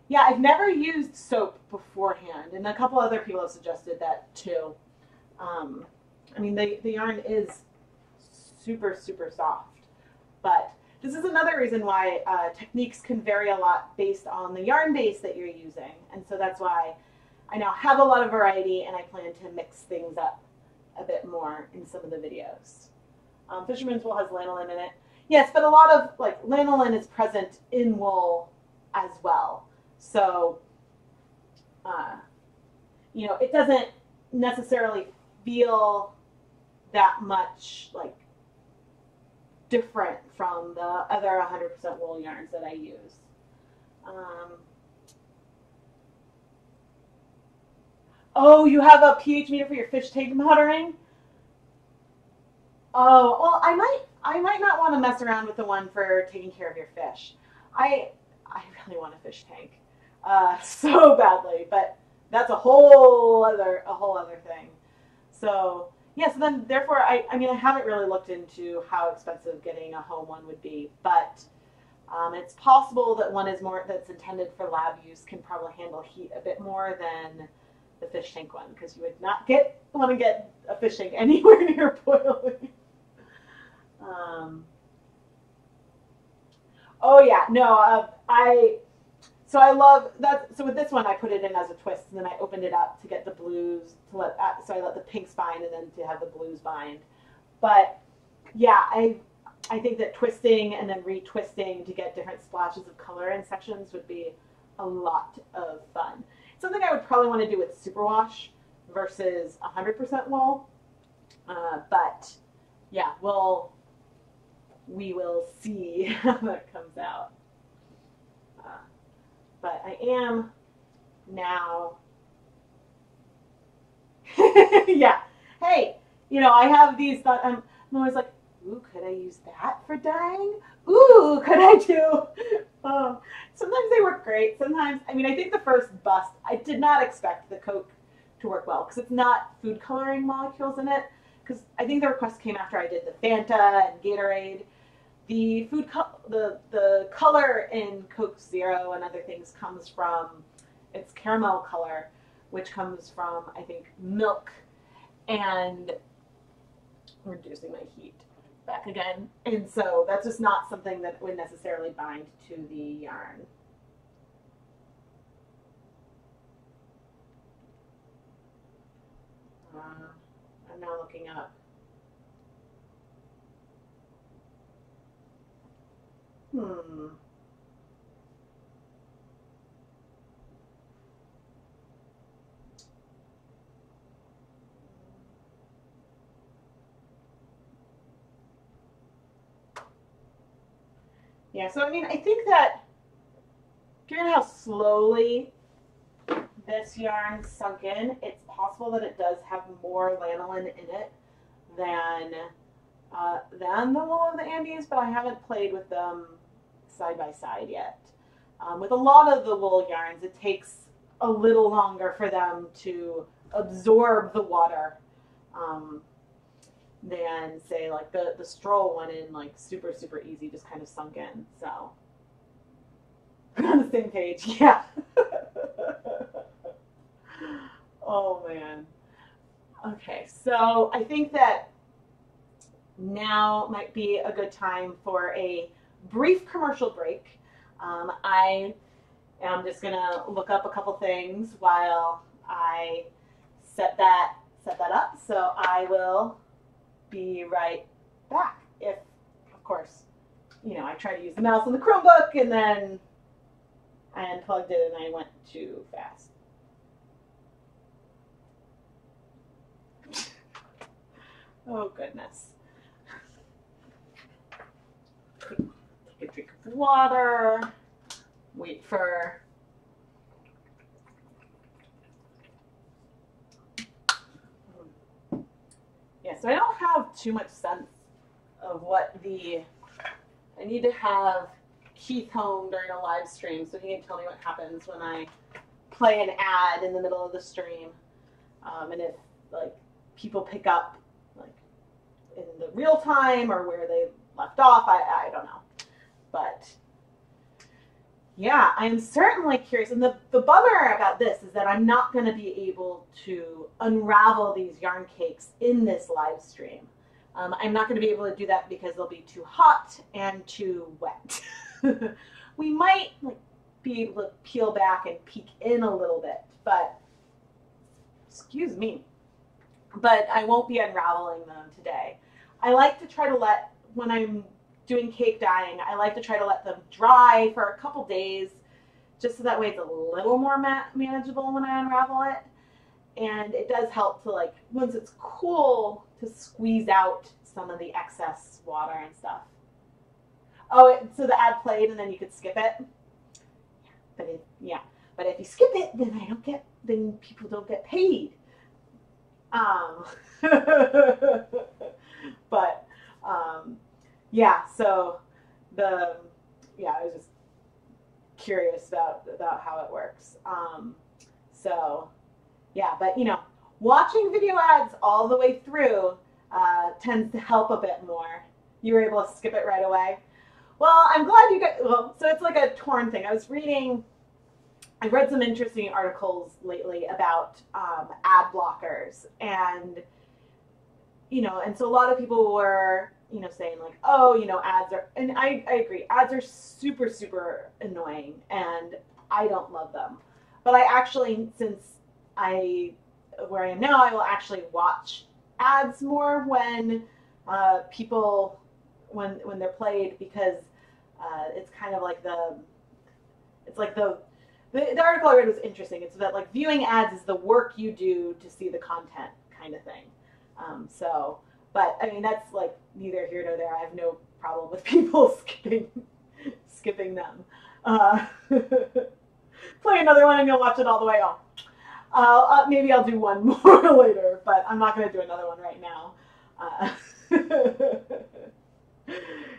yeah, I've never used soap beforehand, and a couple other people have suggested that too. I mean, the yarn is super, super soft, but this is another reason why techniques can vary a lot based on the yarn base that you're using, and so that's why I now have a lot of variety, and I plan to mix things up a bit more in some of the videos. Fisherman's wool has lanolin in it. Yes, but a lot of like lanolin is present in wool as well. So, you know, it doesn't necessarily feel that much like different from the other 100% wool yarns that I use. Oh, you have a pH meter for your fish tank motoring? Oh, well, I might not want to mess around with the one for taking care of your fish. I really want a fish tank so badly, but that's a whole other thing. So yeah, so then therefore I mean I haven't really looked into how expensive getting a home one would be, but it's possible that one is more that's intended for lab use can probably handle heat a bit more than the fish tank one, because you would not want to get a fish tank anywhere near boiling. Oh yeah, no, so I love that. So with this one, I put it in as a twist, and then I opened it up to get the blues so I let the pinks bind, and then to have the blues bind. But yeah, I think that twisting and then retwisting to get different splashes of color in sections would be a lot of fun. something I would probably want to do with superwash versus 100% wool. But yeah, we will see how that comes out. But I am now, yeah. Hey, I have these thoughts. I'm always like, ooh, could I use that for dyeing? Ooh, could I do? Sometimes they work great. Sometimes, I think the first bust, I did not expect the Coke to work well because it's not food coloring molecules in it. Because I think the request came after I did the Fanta and Gatorade. The the color in Coke Zero and other things comes from its caramel color, which comes from, I think, milk. And I'm reducing my heat back again. And so that's just not something that would necessarily bind to the yarn. I'm now looking up. Yeah, so I think that given how slowly this yarn sunk in, it's possible that it does have more lanolin in it than the wool of the Andes, but I haven't played with them side by side yet. With a lot of the wool yarns, it takes a little longer for them to absorb the water than, say, like the stroll went in like super easy, just kind of sunk in. So we're on the same page, yeah. Oh man. Okay, so I think that now might be a good time for a brief commercial break. I am just gonna look up a couple things while I set that up. So I will be right back. If, of course, I tried to use the mouse on the Chromebook and then I unplugged it and I went too fast. Oh goodness. Take a drink of water. Wait for so I don't have too much sense of what I need to have Keith home during a live stream so he can tell me what happens when I play an ad in the middle of the stream. And if people pick up in the real time or where they left off, I don't know. But yeah, I'm certainly curious. And the bummer about this is that I'm not going to be able to unravel these yarn cakes in this live stream. I'm not going to be able to do that because they'll be too hot and too wet. We might be able to peel back and peek in a little bit, but excuse me. But I won't be unraveling them today. I like to try to when I'm doing cake dyeing, I like to try to let them dry for a couple days, just so that way it's a little more manageable when I unravel it. And it does help to, once it's cool, to squeeze out some of the excess water and stuff. Oh, so the ad played and then you could skip it? But if you skip it, then people don't get paid. But yeah, so I was just curious about how it works. So yeah, but watching video ads all the way through tends to help a bit more. You were able to skip it right away. Well, I'm glad you got, so it's like a torn thing. I've read some interesting articles lately about ad blockers, and and so a lot of people were saying ads are, and I agree, ads are super annoying and I don't love them, but I actually, since where I am now, I will actually watch ads more when people when they're played, because it's kind of like the the article I read was interesting. It's that like viewing ads is the work you do to see the content kind of thing. But I mean, that's like neither here nor there. I have no problem with people skipping them. Play another one and you'll watch it all the way home. Maybe I'll do one more later, but I'm not going to do another one right now.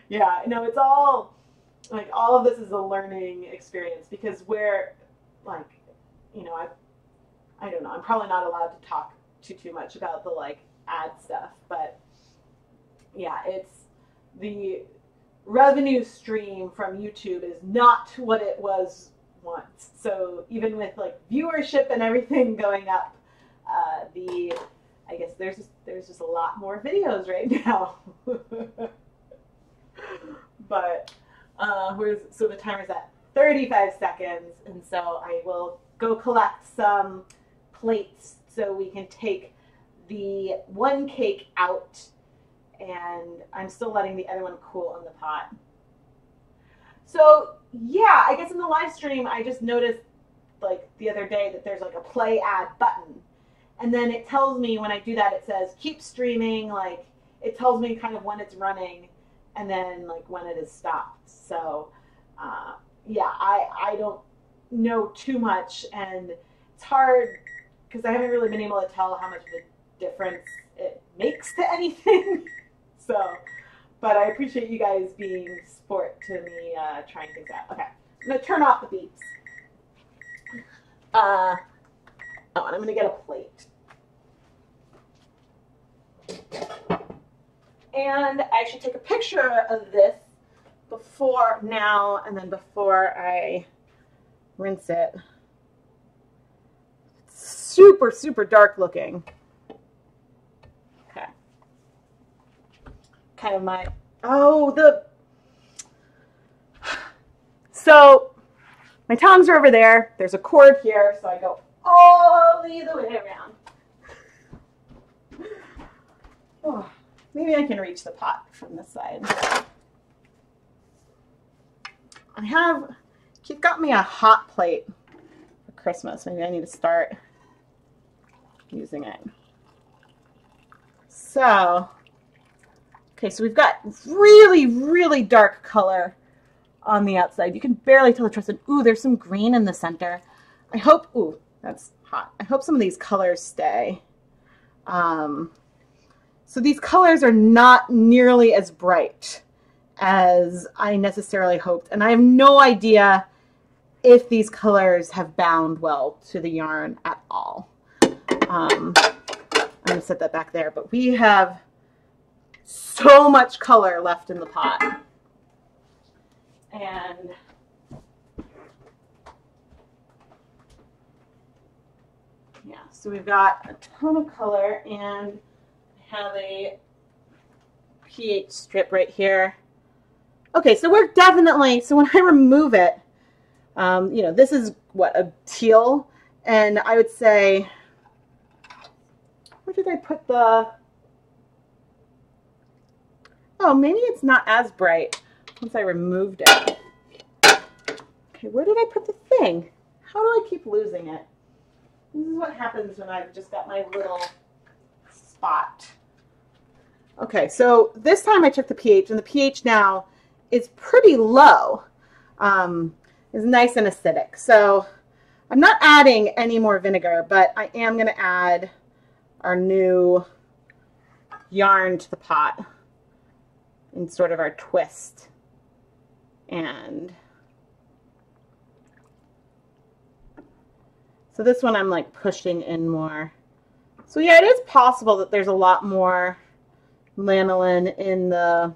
Yeah, no, it's all, like, all of this is a learning experience because we're, like, you know, I don't know, I'm probably not allowed to talk too much about the, like, ad stuff, but, yeah, it's, the revenue stream from YouTube is not what it was once. So even with, like, viewership and everything going up, I guess there's just a lot more videos right now. But so the timer's at 35 seconds, and so I will go collect some plates so we can take the one cake out, and I'm still letting the other one cool in the pot. So yeah, I guess in the live stream I just noticed like the other day that there's like a play ad button, and then it tells me when I do that, it says keep streaming, like it tells me kind of when it's running and then like when it is stopped. So yeah, I don't know too much, and it's hard because I haven't really been able to tell how much of a difference it makes to anything. So, but I appreciate you guys being sport to me trying things out. Okay, I'm gonna turn off the beeps. Oh, and I'm gonna get a plate. And I should take a picture of this before now and then before I rinse it. It's super, super dark looking. Okay. Kind of my, so my tongs are over there. There's a cord here, so I go all the way around. Oh, maybe I can reach the pot from this side. Keith got me a hot plate for Christmas. Maybe I need to start using it. So, okay, so we've got really, really dark color on the outside. You can barely tell the difference. And ooh, there's some green in the center. I hope, ooh, that's hot. I hope some of these colors stay. So these colors are not nearly as bright as I necessarily hoped. And I have no idea if these colors have bound well to the yarn at all. I'm going to set that back there, but we have so much color left in the pot. And yeah, so we've got a ton of color, and I have a pH strip right here. Okay, so we're definitely, so when I remove it, you know, this is what, a teal, and I would say, where did I put the, oh, maybe it's not as bright once I removed it. Okay, where did I put the thing? How do I keep losing it? This is what happens when I've just got my little spot. Okay, so this time I checked the pH, and the pH now is pretty low. It's nice and acidic. So I'm not adding any more vinegar, but I am going to add our new yarn to the pot in sort of our twist. And so this one I'm like pushing in more. So yeah, it is possible that there's a lot more lanolin in the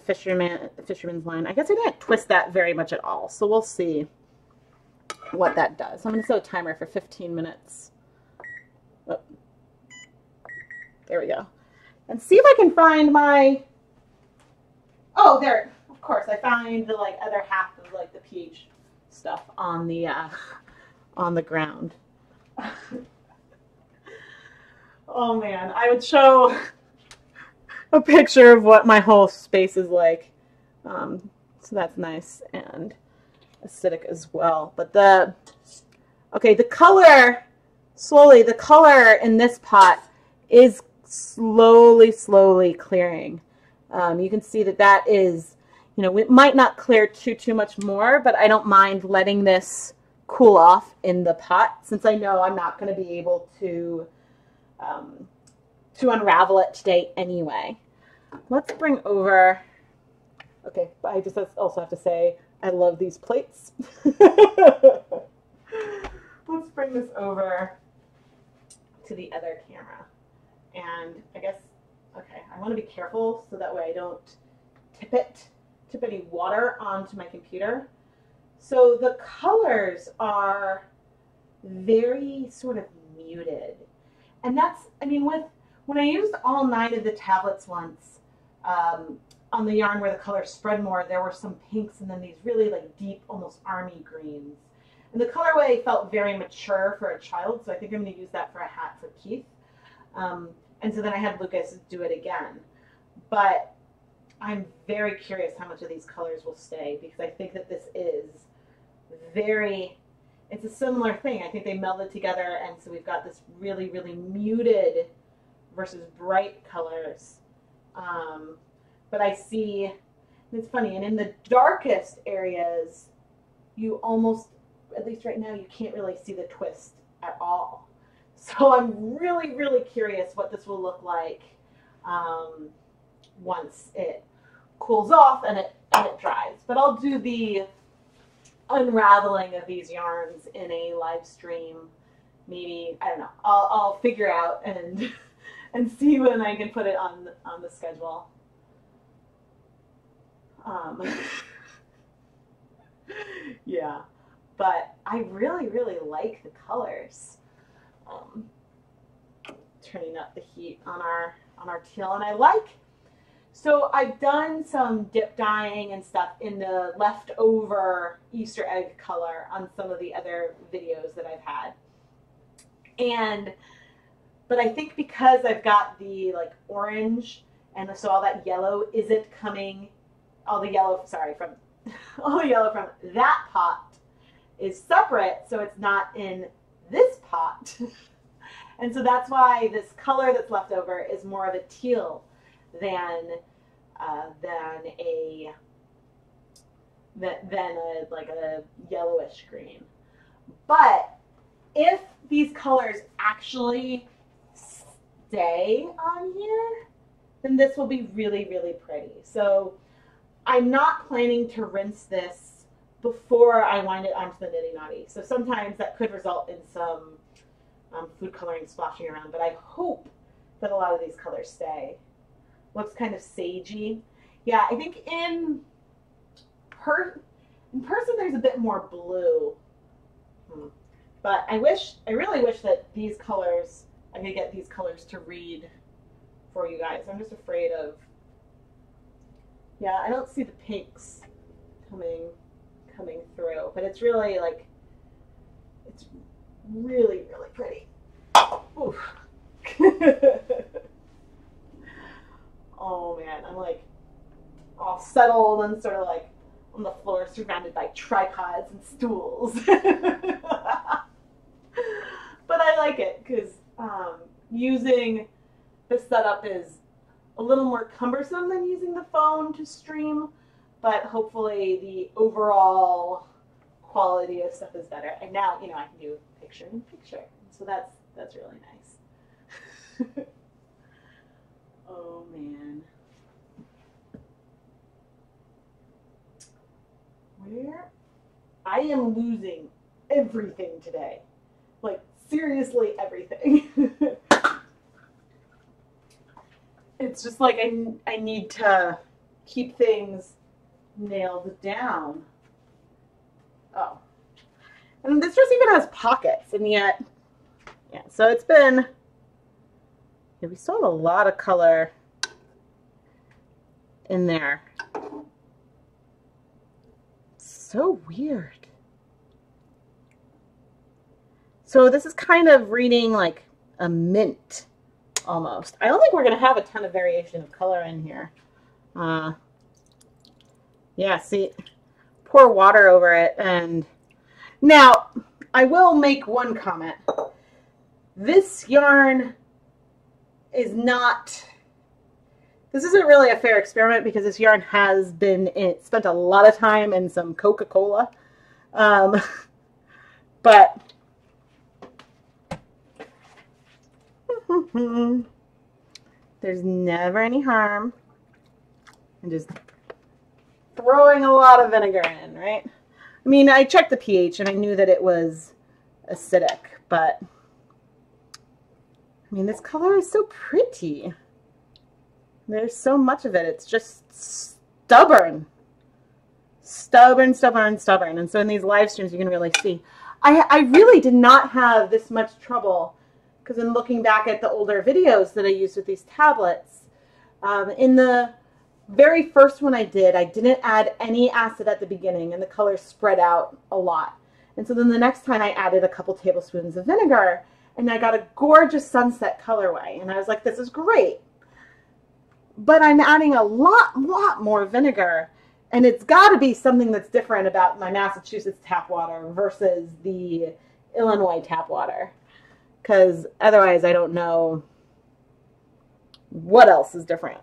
fisherman's line. I guess I didn't twist that very much at all, so we'll see what that does. I'm going to set a timer for 15 minutes. Oh, there we go. And see if I can find my, oh, there, of course, I found the like other half of like the pH stuff on the ground. Oh man, I would show a picture of what my whole space is like. So that's nice. And acidic as well. But the color, slowly, the color in this pot is slowly clearing. You can see that is, it might not clear too much more, but I don't mind letting this cool off in the pot since I know I'm not going to be able to unravel it today anyway. Let's bring over, okay, I just also have to say I love these plates. Let's bring this over to the other camera. And I guess, okay, I want to be careful so that way I don't tip any water onto my computer. So the colors are very sort of muted. And that's, I mean, when I used all 9 of the tablets once, on the yarn where the colors spread more, there were some pinks and then these really like deep, almost army greens. And the colorway felt very mature for a child, so I think I'm going to use that for a hat for Keith. And so then I had Lucas do it again. But I'm very curious how much of these colors will stay because I think that this is it's a similar thing. I think they melded together, and so we've got this really muted versus bright colors. But I see, it's funny, and in the darkest areas, you almost, at least right now, you can't really see the twist at all. So I'm really curious what this will look like once it cools off and it dries. But I'll do the unraveling of these yarns in a live stream. Maybe, I don't know, I'll figure out and see when I can put it on the schedule. Yeah, but I really like the colors. Turning up the heat on our teal, and I like, so I've done some dip dyeing and stuff in the leftover Easter egg color on some of the other videos that I've had, but I think because I've got the like orange and so all that yellow isn't coming, all the yellow from that pot is separate, so it's not in this pot. And so that's why this color that's left over is more of a teal than like a yellowish green. But if these colors actually stay on here, then this will be really pretty. So I'm not planning to rinse this before I wind it onto the Nitty Naughty. So sometimes that could result in some food coloring splashing around, but I hope that a lot of these colors stay. Looks kind of sagey. Yeah, I think in person there's a bit more blue. But I really wish that these colors, I could get these colors to read for you guys. I'm just afraid of, yeah, I don't see the pinks coming through, but it's really like, it's really pretty. Oof. Oh man, I'm like all settled and sort of like on the floor surrounded by tripods and stools. But I like it because using this setup is a little more cumbersome than using the phone to stream, but hopefully the overall quality of stuff is better. And now, I can do picture in picture. So that's really nice. Oh man. I am losing everything today. Like seriously everything. It's just like I need to keep things nailed down. Oh. And this just even has pockets, and yet, yeah, so it's been, yeah, we still have a lot of color in there. So weird. So this is kind of reading like a mint almost. I don't think we're going to have a ton of variation of color in here. Yeah, see, pour water over it. And now I will make one comment. This yarn is not, this isn't really a fair experiment because this yarn has been spent a lot of time in some Coca-Cola. But there's never any harm in just throwing a lot of vinegar in, right? I mean, I checked the pH and I knew that it was acidic, but I mean, this color is so pretty. There's so much of it. It's just stubborn. Stubborn, stubborn, stubborn. And so in these live streams, you can really see. I really did not have this much trouble because in looking back at the older videos that I used with these tablets, in the very first one I didn't add any acid at the beginning and the color spread out a lot. And so then the next time I added a couple tablespoons of vinegar and I got a gorgeous sunset colorway. And I was like, this is great. But I'm adding a lot more vinegar. And it's got to be something that's different about my Massachusetts tap water versus the Illinois tap water. Because otherwise I don't know what else is different.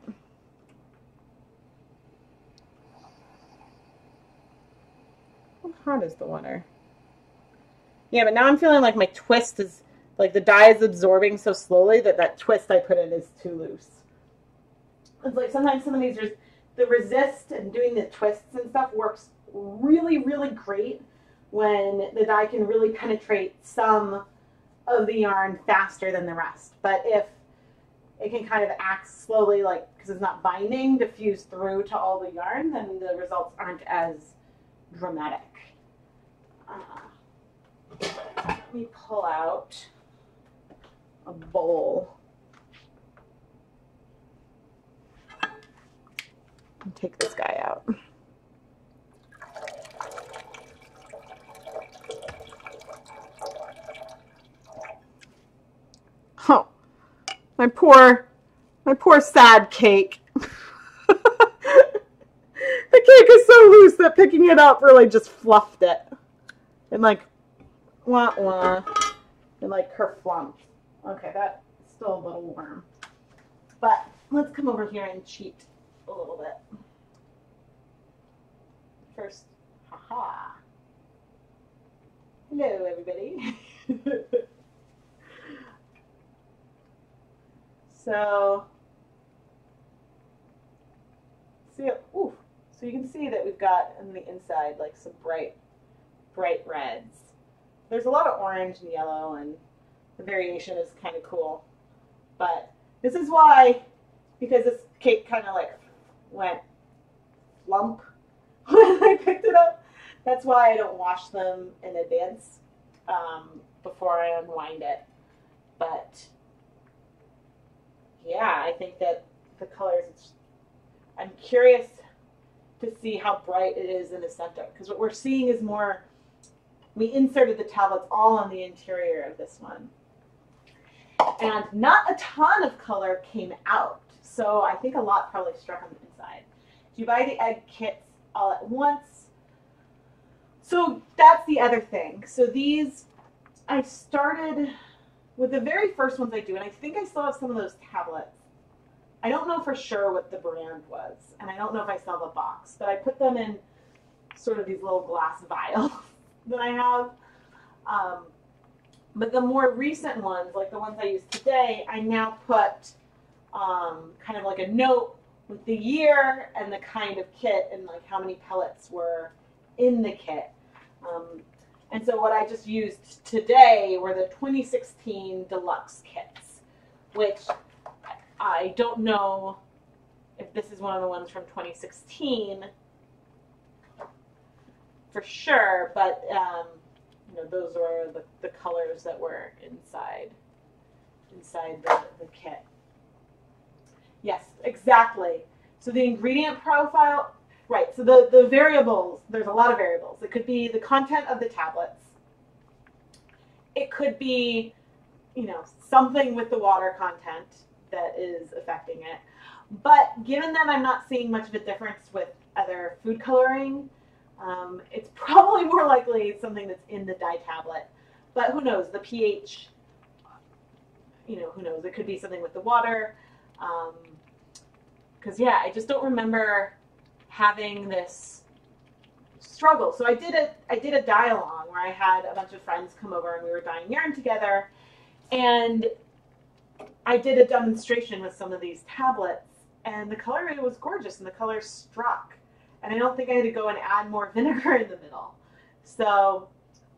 How hot is the water? Yeah, but now I'm feeling like my twist is, like the dye is absorbing so slowly that twist I put in is too loose. It's like sometimes some of these, the resist and doing the twists and stuff works really, really great when the dye can really penetrate some of the yarn faster than the rest. But if it can kind of act slowly, like because it's not binding, diffuse through to all the yarn, then the results aren't as dramatic. Let me pull out a bowl and take this guy out. Oh, my poor sad cake. The cake is so loose that picking it up really just fluffed it. And like, wah wah. And like kerflumped. Okay, that's still a little warm. But let's come over here and cheat a little bit. First, haha. Hello, everybody. So you can see that we've got on the inside like some bright reds. There's a lot of orange and yellow, and the variation is kind of cool. But this is why, because this cake kind of like went lump when I picked it up. That's why I don't wash them in advance before I unwind it. But yeah, I think that the colors, I'm curious to see how bright it is in the center, because what we're seeing is more, we inserted the tablets all on the interior of this one. And not a ton of color came out, so I think a lot probably struck on the inside. Do you buy the egg kits all at once? So that's the other thing. So these, I started with the very first ones I do, and I think I still have some of those tablets. I don't know for sure what the brand was, and I don't know if I still have a box, but I put them in sort of these little glass vials that I have. But the more recent ones, like the ones I use today, I now put kind of like a note with the year and the kind of kit and like how many pellets were in the kit. And so what I just used today were the 2016 deluxe kits, which I don't know if this is one of the ones from 2016 for sure, but you know, those were the colors that were inside the kit. Yes, exactly. So the ingredient profile, right, so the variables, there's a lot of variables. It could be the content of the tablets. It could be, you know, something with the water content that is affecting it. But given that I'm not seeing much of a difference with other food coloring, It's probably more likely something that's in the dye tablet, but who knows? The pH, who knows? It could be something with the water. Because yeah, I just don't remember having this struggle. So I did a dye along where I had a bunch of friends come over and we were dyeing yarn together, and I did a demonstration with some of these tablets, and the color was gorgeous and the color struck. And I don't think I had to go and add more vinegar in the middle. So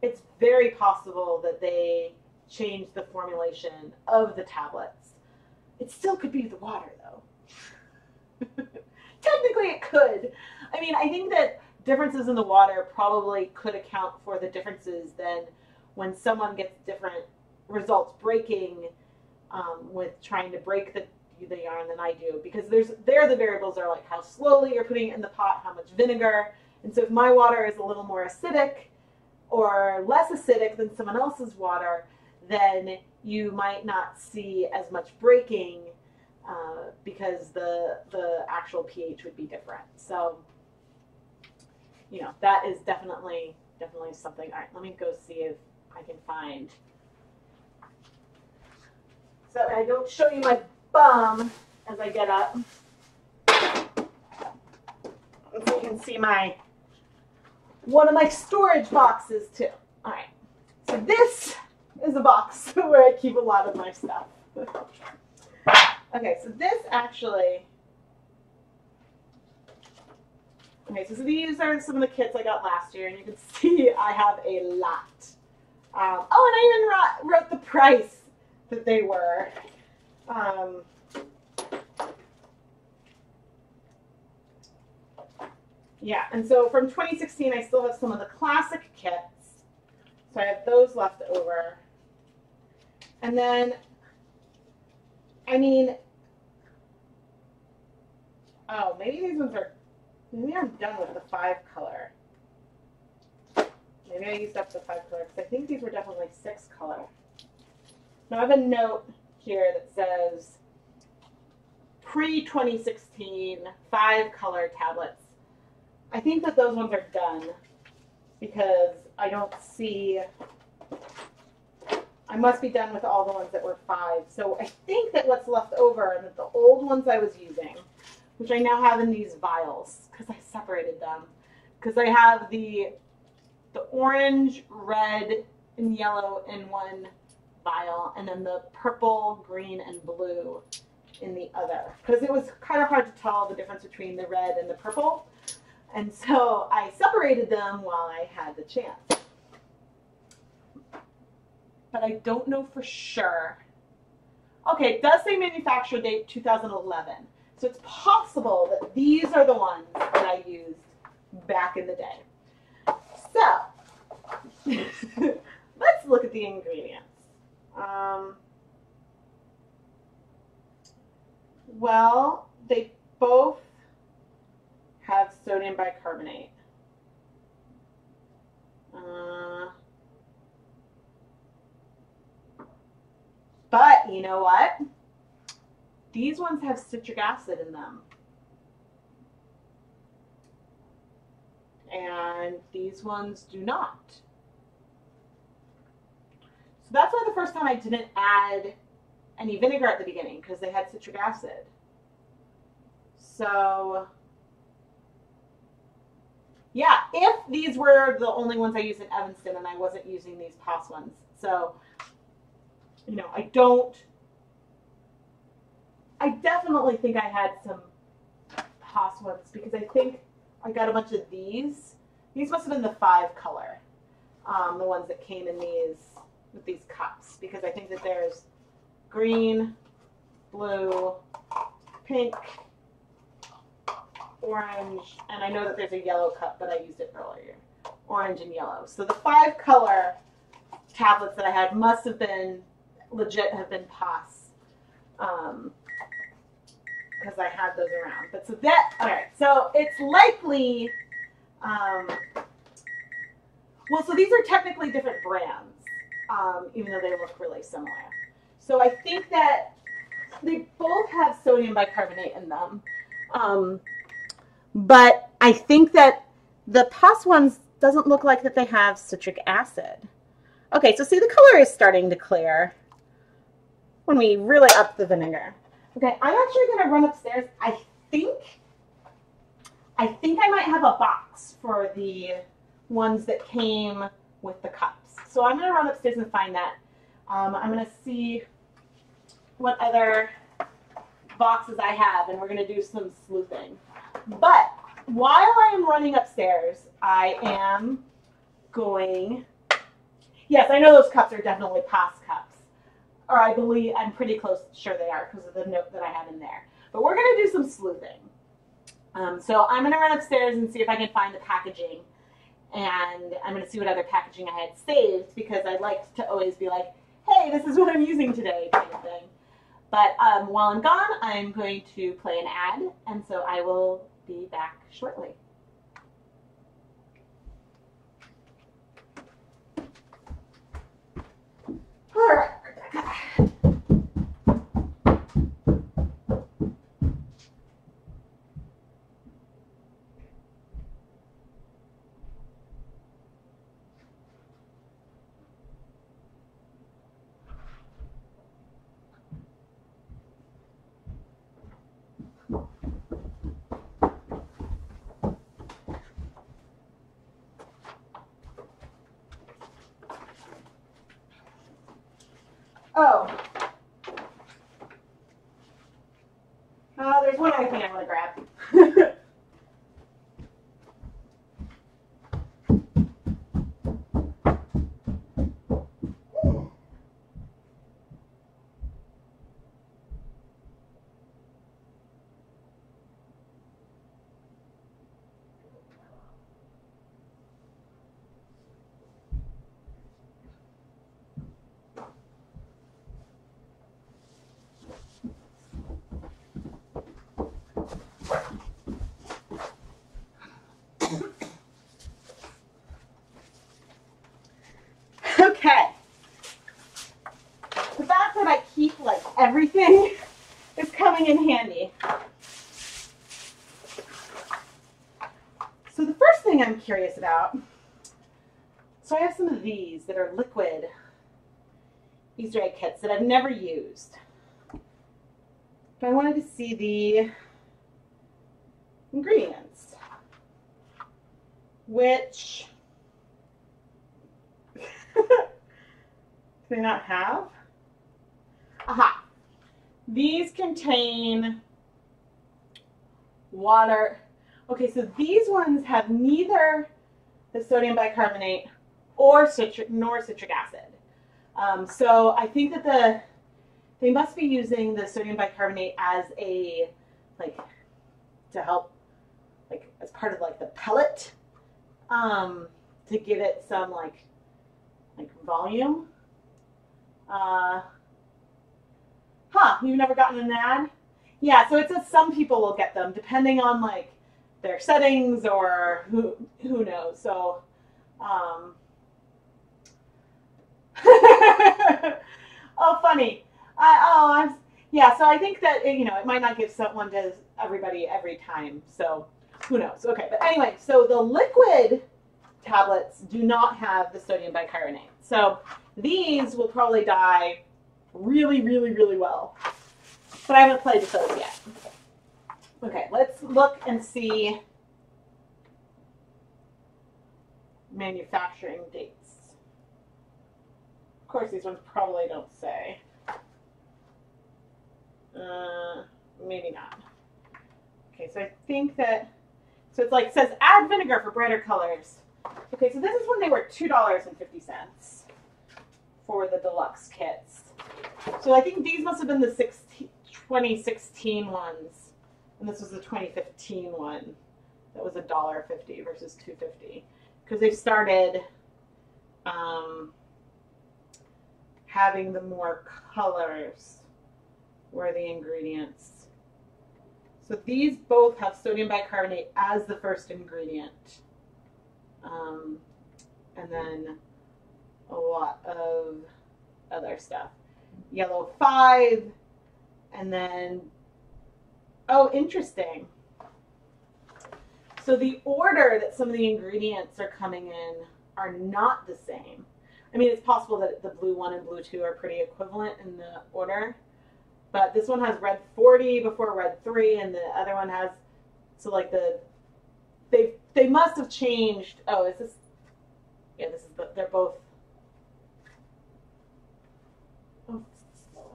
it's very possible that they changed the formulation of the tablets. It still could be the water though. Technically it could. I mean, I think that differences in the water probably could account for the differences than when someone gets different results breaking with trying to break the yarn than I do, because the variables are like how slowly you're putting it in the pot, how much vinegar. And so if my water is a little more acidic or less acidic than someone else's water, then you might not see as much breaking because the actual pH would be different. So, that is definitely something. All right, let me go see if I can find, so I don't show you my bum as I get up. So you can see one of my storage boxes too. All right, so this is a box where I keep a lot of my stuff. Okay, so this actually, okay, so these are some of the kits I got last year, and you can see I have a lot. Oh, and I even wrote the price that they were. Yeah, and so from 2016, I still have some of the classic kits. So I have those left over. And then, I mean, oh, maybe I'm done with the 5-color. Maybe I used up the 5-color, because I think these were definitely 6-color. Now I have a note here that says pre-2016 5-color tablets. I think that those ones are done because I don't see, I must be done with all the ones that were 5. So I think that what's left over, and that the old ones I was using, which I now have in these vials because I separated them, because I have the orange, red, and yellow in one vial, and then the purple, green, and blue in the other, because it was kind of hard to tell the difference between the red and the purple. And so I separated them while I had the chance. But I don't know for sure. Okay, it does say manufacture date 2011. So it's possible that these are the ones that I used back in the day. So, let's look at the ingredients. Well, they both have sodium bicarbonate. But you know what? These ones have citric acid in them. And these ones do not. So that's why the first time I didn't add any vinegar at the beginning, because they had citric acid. So yeah, if these were the only ones I used in Evanston and I wasn't using these POS ones. So, I definitely think I had some POS ones, because I think I got a bunch of these. These must have been the 5-color, the ones that came in with these cups, because I think that there's green, blue, pink, orange, and I know that there's a yellow cup, but I used it earlier. Orange and yellow. So the 5-color tablets that I had must have been legit, have been POS, because I had those around. But so that, all right, so it's likely, well, so these are technically different brands, even though they look really similar. So I think that they both have sodium bicarbonate in them. But I think that the POS ones doesn't look like that they have citric acid. Okay, so see, the color is starting to clear when we really up the vinegar. Okay, I'm actually going to run upstairs. I think I might have a box for the ones that came with the cups. So I'm going to run upstairs and find that. I'm going to see what other boxes I have, and we're going to do some sleuthing. But while I am running upstairs, I am going... Yes, I know those cups are definitely POS cups. Or I'm pretty close, sure they are because of the note that I have in there. But we're going to do some sleuthing. So I'm going to run upstairs and see if I can find the packaging. And I'm going to see what other packaging I had saved because I'd like to always be like, hey, this is what I'm using today, kind of thing. But while I'm gone, I'm going to play an ad. And so I will be back shortly. All right, Rebecca. Oh. There's one other thing I want to grab. Okay. The fact that I keep like everything is coming in handy. So the first thing I'm curious about, so I have some of these that are liquid Easter egg kits that I've never used. But I wanted to see the ingredients, which do they not have? Aha. These contain water. Okay, so these ones have neither the sodium bicarbonate or citric acid. So I think that they must be using the sodium bicarbonate as a, like, to help, like, as part of like the pellet, to give it some like volume. You've never gotten an ad? Yeah, so it says some people will get them depending on like their settings or who knows. So, oh, funny. Yeah. So I think that it might not give someone to everybody every time. So who knows? Okay, but anyway, so the liquid tablets do not have the sodium bicarbonate. So these will probably dye really, really, really well. But I haven't played with those yet. Okay, let's look and see manufacturing dates. Of course, these ones probably don't say. Maybe not. Okay, so I think that, so it's like, it says add vinegar for brighter colors. Okay, so this is when they were $2.50 for the deluxe kits. So I think these must have been the 2016 ones, and this was the 2015 one. That was $1.50 versus $2.50 because they started having the more colors were the ingredients. So these both have sodium bicarbonate as the first ingredient, and then a lot of other stuff. Yellow 5, and then, oh, interesting. So the order that some of the ingredients are coming in are not the same. I mean, it's possible that the blue 1 and blue 2 are pretty equivalent in the order, but this one has red 40 before red 3, and the other one has, so like they must have changed. Oh, is this, yeah, this is they're both, oh,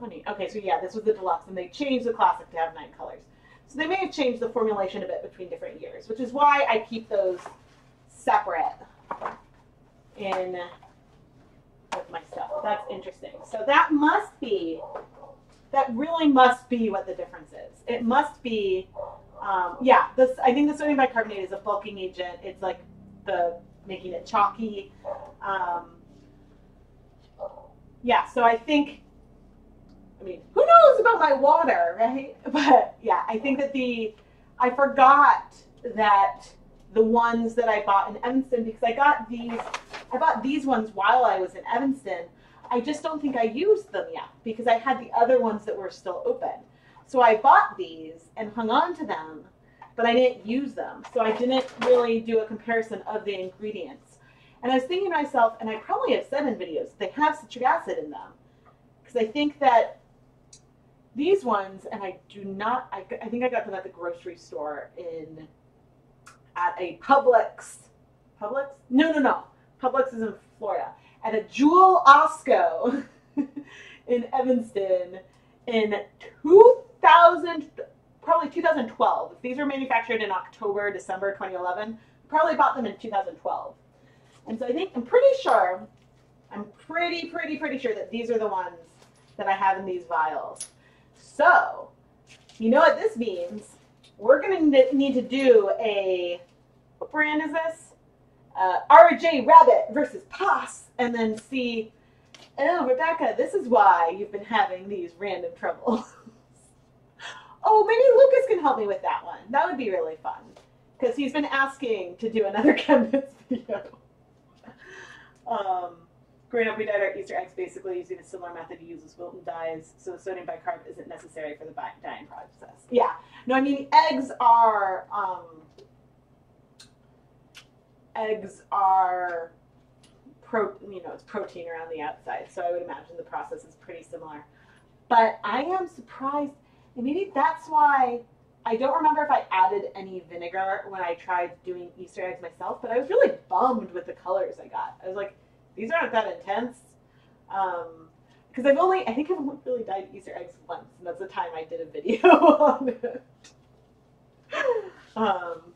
funny. Okay, so yeah, this was the deluxe, and they changed the classic to have 9 colors. So they may have changed the formulation a bit between different years, which is why I keep those separate in with my stuff. That's interesting. So that really must be what the difference is. It must be, yeah, I think the sodium bicarbonate is a bulking agent. It's like making it chalky. Yeah, so I think, I mean, who knows about my water, right? But yeah, I think that I forgot that the ones that I bought in Evanston, because I bought these ones while I was in Evanston. I just don't think I used them yet because I had the other ones that were still open. So I bought these and hung on to them, but I didn't use them. So I didn't really do a comparison of the ingredients. And I was thinking to myself, and I probably have said in videos, they have citric acid in them. Because I think that these ones, and I think I got them at the grocery store at a Publix. Publix? No. Publix is in Florida. At a Jewel Osco in Evanston in probably 2012. If these were manufactured in October, December 2011, probably bought them in 2012. And so I'm pretty sure that these are the ones that I have in these vials. So, you know what this means? We're going to need to do what brand is this? RJ Rabbit versus Poss, and then see, oh, Rebecca, this is why you've been having these random troubles. Oh, maybe Lucas can help me with that one. That would be really fun, because he's been asking to do another chemist video. Growing up, we dyed our Easter eggs basically using a similar method to use as Wilton dyes, so the sodium bicarb isn't necessary for the dyeing process. Yeah, no, I mean, eggs are it's protein around the outside, so I would imagine the process is pretty similar. But I am surprised, and maybe that's why I don't remember if I added any vinegar when I tried doing Easter eggs myself, but I was really bummed with the colors I got. I was like, these aren't that intense. Because I think I've only really dyed Easter eggs once, and that's the time I did a video on it.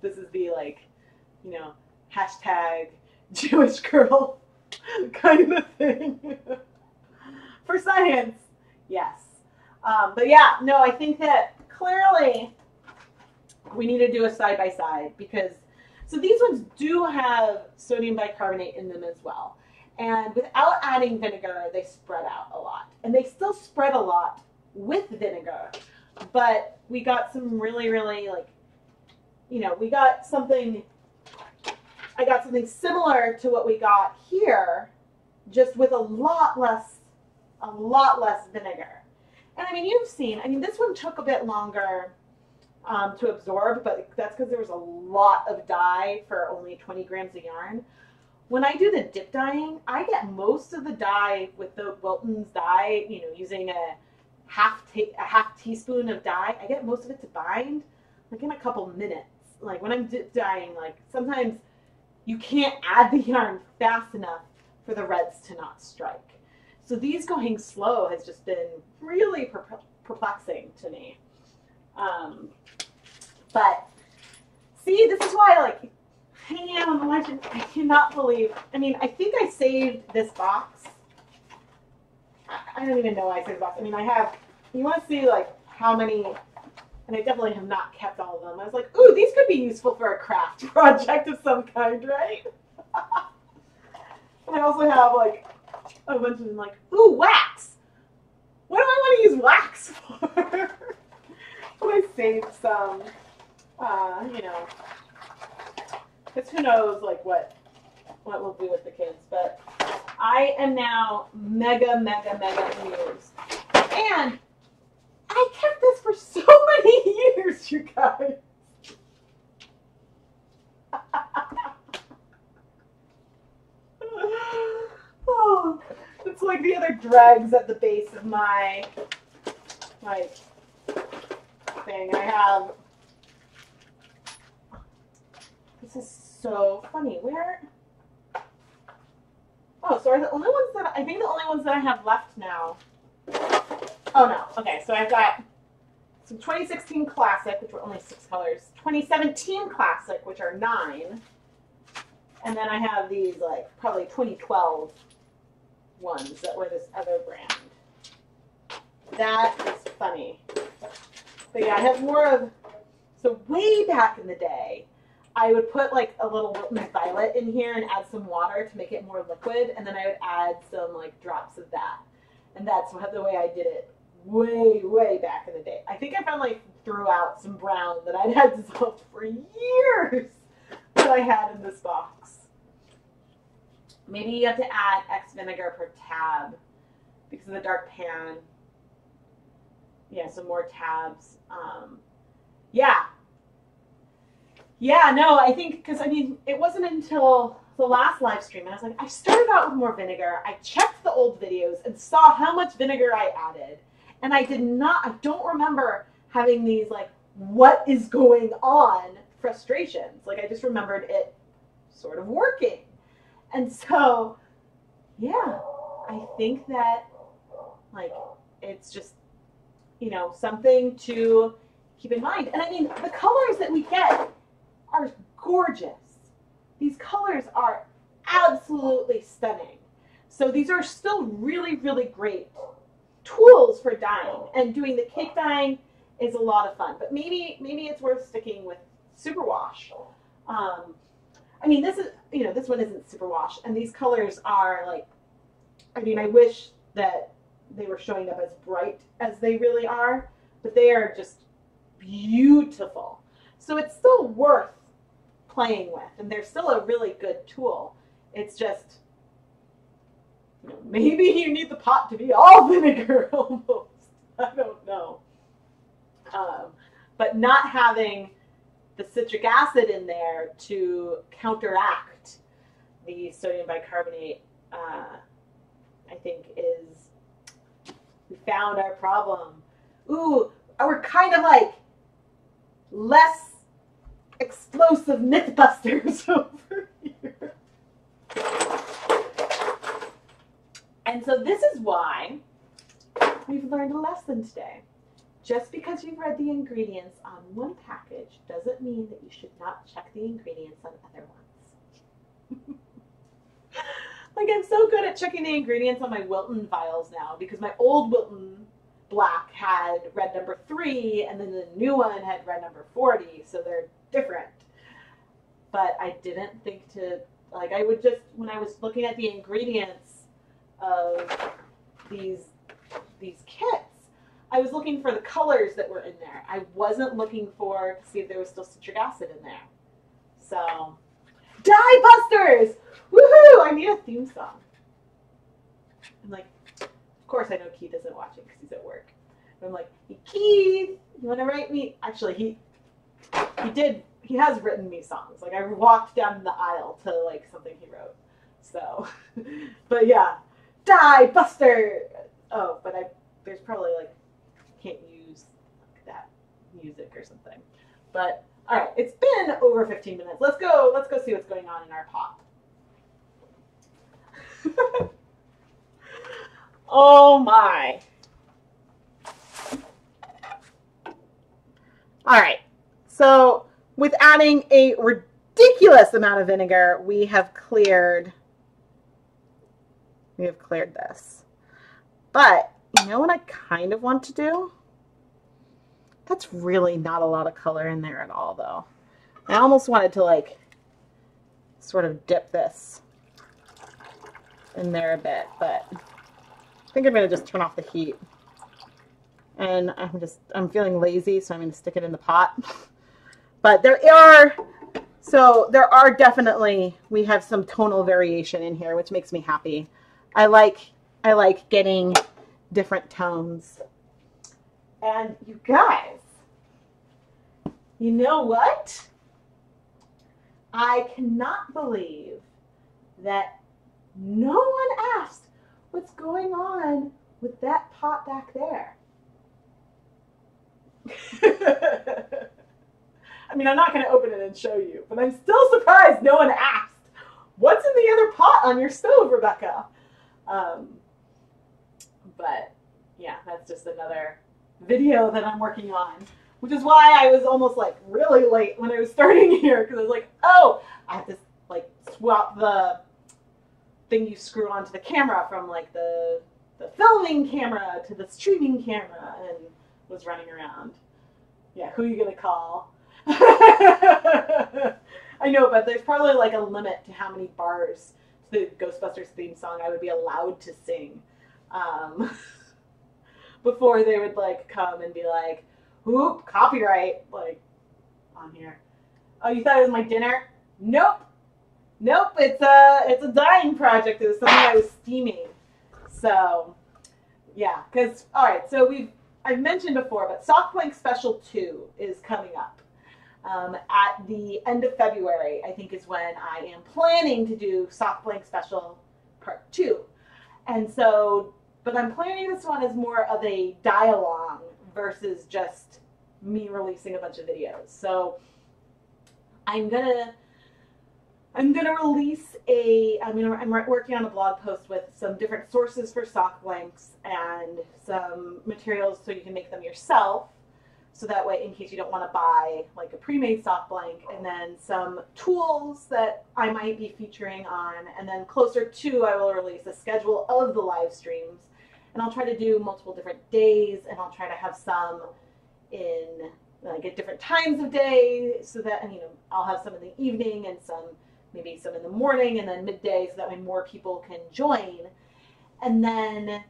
This is the, like, hashtag Jewish girl kind of thing. For science, yes. But yeah, no, I think that clearly we need to do a side-by-side because, so these ones do have sodium bicarbonate in them as well. And without adding vinegar, they spread out a lot. And they still spread a lot with vinegar. But we got some really, really, like, we got something, I got something similar to what we got here, just with a lot less vinegar. And I mean, you've seen, this one took a bit longer to absorb, but that's because there was a lot of dye for only 20 grams of yarn. When I do the dip dyeing, I get most of the dye with the Wilton's dye, using a half teaspoon of dye. I get most of it to bind, like in a couple minutes. Like when I'm dip dyeing, like sometimes you can't add the yarn fast enough for the reds to not strike. So these going slow has just been really perplexing to me. But see, this is why, like, hanging out on the legend, I cannot believe. I think I saved this box. I don't even know why I saved the box. You want to see, like, how many, and I definitely have not kept all of them. I was like, ooh, these could be useful for a craft project of some kind, right? And I also have, like, a bunch of them, like, ooh, wax! What do I want to use wax for? So I saved some, because who knows, like, what we'll do with the kids. But I am now mega amused. And I kept this for so many years, you guys. like the other dregs at the base of my thing. I have, this is so funny. Where? Oh, so are the only ones that, I think the only ones that I have left now. Oh no, okay, so I've got some 2016 Classic, which were only 6 colors, 2017 Classic, which are 9, and then I have these like probably 2012 ones that were this other brand. That is funny. But yeah, I have more of, so way back in the day, I would put like a little Wilton Violet in here and add some water to make it more liquid, and then I would add some like drops of that. And that's the way I did it way back in the day. I think I finally threw out some brown that I'd had dissolved for years that I had in this box. Maybe you have to add X vinegar per tab because of the dark pan. Yeah, some more tabs. Yeah, no, I think, because I mean, it wasn't until the last live stream, I was like, I started out with more vinegar. I checked the old videos and saw how much vinegar I added. And I don't remember having these, like, what is going on frustrations. Like, I just remembered it sort of working. And so, yeah, I think that, like, it's just, you know, something to keep in mind. And I mean, the colors that we get are gorgeous. These colors are absolutely stunning. So these are still really great tools for dyeing, and doing the cake dyeing is a lot of fun. But maybe it's worth sticking with superwash. I mean, this is, you know, this one isn't superwash, and these colors are like, I mean, I wish that they were showing up as bright as they really are, but they are just beautiful. So it's still worth playing with, and they're still a really good tool. It's just, you know, maybe you need the pot to be all vinegar almost. I don't know. But not having the citric acid in there to counteract the sodium bicarbonate, I think is, we found our problem. Ooh, we're kind of like less explosive Mythbusters over here. And so this is why we've learned a lesson today. Just because you've read the ingredients on one package doesn't mean that you should not check the ingredients on other ones. Like, I'm so good at checking the ingredients on my Wilton vials now, because my old Wilton black had red number 3, and then the new one had red number 40, so they're different. But I didn't think to, like, I would just, when I was looking at the ingredients of these kits, I was looking for the colors that were in there. I wasn't looking to see if there was still citric acid in there. So, Dye Busters! Woohoo! I need a theme song. I'm like, of course I know Keith isn't watching because he's at work. And I'm like, hey, Keith, you want to write me? Actually, he has written me songs. Like, I walked down the aisle to, like, something he wrote. So, but yeah, Dye Buster! Oh, but there's probably, like, can't use like that music or something. But all right, it's been over 15 minutes. Let's go see what's going on in our pot. Oh my. All right. So with adding a ridiculous amount of vinegar, we have cleared this. But you know what I kind of want to do? That's really not a lot of color in there at all, though. I almost wanted to, like, sort of dip this in there a bit, but I think I'm going to just turn off the heat. And I'm feeling lazy, so I'm going to stick it in the pot. But there are definitely, we have some tonal variation in here, which makes me happy. I like getting different tones. And you guys, you know what? I cannot believe that no one asked, what's going on with that pot back there? I mean, I'm not going to open it and show you, but I'm still surprised no one asked, what's in the other pot on your stove, Rebecca? But yeah, that's just another video that I'm working on, which is why I was almost like really late when I was starting here, because I was like, oh, I have to like swap the thing you screw onto the camera from like the filming camera to the streaming camera, and was running around. Yeah, who are you gonna call? I know, but there's probably like a limit to how many bars to the Ghostbusters theme song I would be allowed to sing before they would like come and be like, "Oop, copyright!" like on here. Oh, you thought it was my dinner? Nope, nope. It's a dyeing project. It was something I was steaming. So yeah, because all right. So I've mentioned before, but Sock Blank Special 2 is coming up. At the end of February, I think is when I am planning to do Sock Blank Special Part 2. And so, but I'm planning this one as more of a dye-along versus just me releasing a bunch of videos. So I'm gonna release I'm working on a blog post with some different sources for sock blanks and some materials so you can make them yourself. So that way, in case you don't want to buy like a pre-made sock blank, and then some tools that I might be featuring on, and then closer to, I will release a schedule of the live streams, and I'll try to do multiple different days, and I'll try to have some in like at different times of day, so that, and I'll have some in the evening and maybe some in the morning, and then midday, so that way more people can join, and then.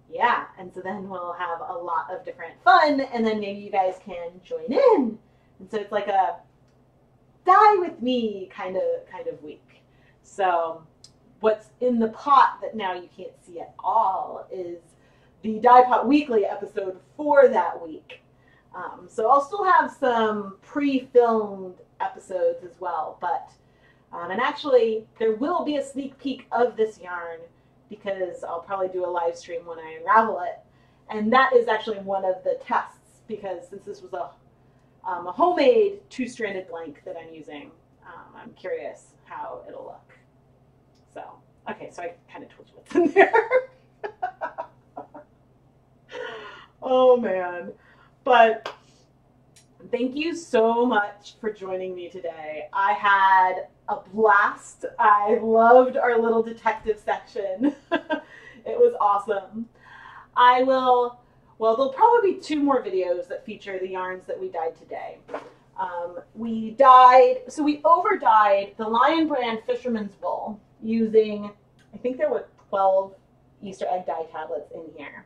Yeah, and so then we'll have a lot of different fun, and then maybe you guys can join in. And so it's like a dye with me kind of week. So what's in the pot that now you can't see at all is the Dye Pot Weekly episode for that week. So I'll still have some pre-filmed episodes as well, but and actually there will be a sneak peek of this yarn, because I'll probably do a live stream when I unravel it. And that is actually one of the tests, because since this was a homemade two-stranded blank that I'm using, I'm curious how it'll look. So, okay, so I kind of told you what's in there. Oh, man. But thank you so much for joining me today. I had a blast. I loved our little detective section. It was awesome. Well, there'll probably be 2 more videos that feature the yarns that we dyed today. We overdyed the Lion Brand Fisherman's Wool using, I think there were 12 Easter egg dye tablets in here.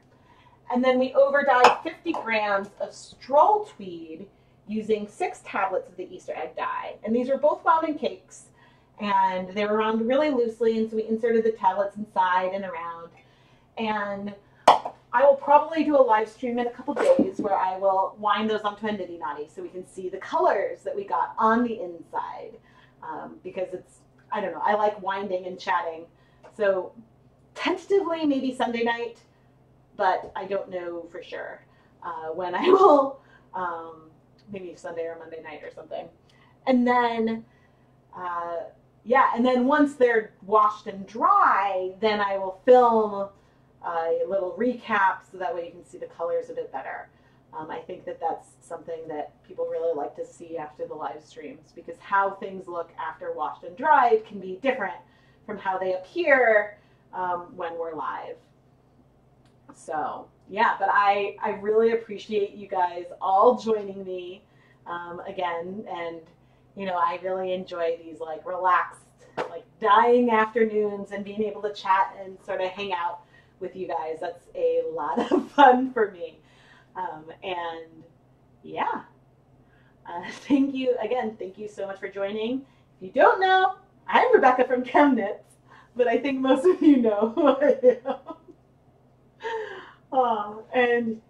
And then we overdyed 50 grams of Stroll Tweed using 6 tablets of the Easter egg dye. And these were both wound in cakes, and they were wound really loosely, and so we inserted the tablets inside and around. And I will probably do a live stream in a couple days where I will wind those onto a nitty knotty so we can see the colors that we got on the inside. Because I don't know, I like winding and chatting. So tentatively maybe Sunday night, but I don't know for sure when I will. Maybe Sunday or Monday night or something. And then, and then once they're washed and dry, then I will film a little recap so that way you can see the colors a bit better. I think that that's something that people really like to see after the live streams, because how things look after washed and dried can be different from how they appear when we're live. So yeah, but I really appreciate you guys all joining me again, and I really enjoy these like relaxed, like dyeing afternoons and being able to chat and sort of hang out with you guys. That's a lot of fun for me. And yeah, thank you again. Thank you so much for joining. If you don't know, I'm Rebecca from ChemKnits, but I think most of you know who I am. And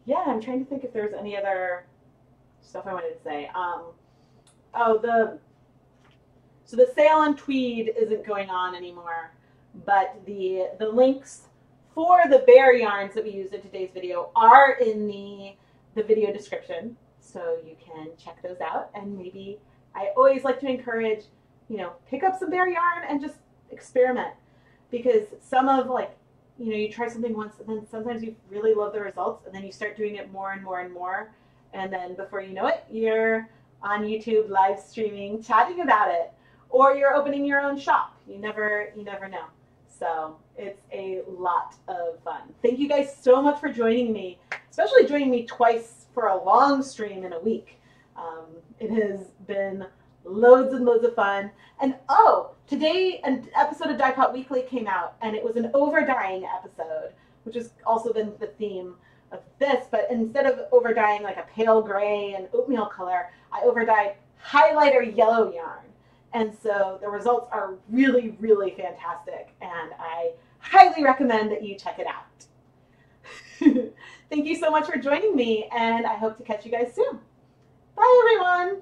yeah, I'm trying to think if there's any other stuff I wanted to say. So the sale on Tweed isn't going on anymore, but the links for the bare yarns that we used in today's video are in the video description, so you can check those out. And maybe, I always like to encourage, you know, pick up some bare yarn and just experiment, because some of, like, you know, you try something once and then sometimes you really love the results and then you start doing it more and more and more, and then before you know it, you're on YouTube live streaming chatting about it, or you're opening your own shop. You never know. So it's a lot of fun. Thank you guys so much for joining me, especially joining me twice for a long stream in a week. It has been loads and loads of fun. And oh, today an episode of Dye Pot Weekly came out, and it was an overdyeing episode, which has also been the theme of this, but instead of overdyeing like a pale gray and oatmeal color, I overdyed highlighter yellow yarn. And so the results are really, really fantastic, and I highly recommend that you check it out. Thank you so much for joining me, and I hope to catch you guys soon. Bye, everyone.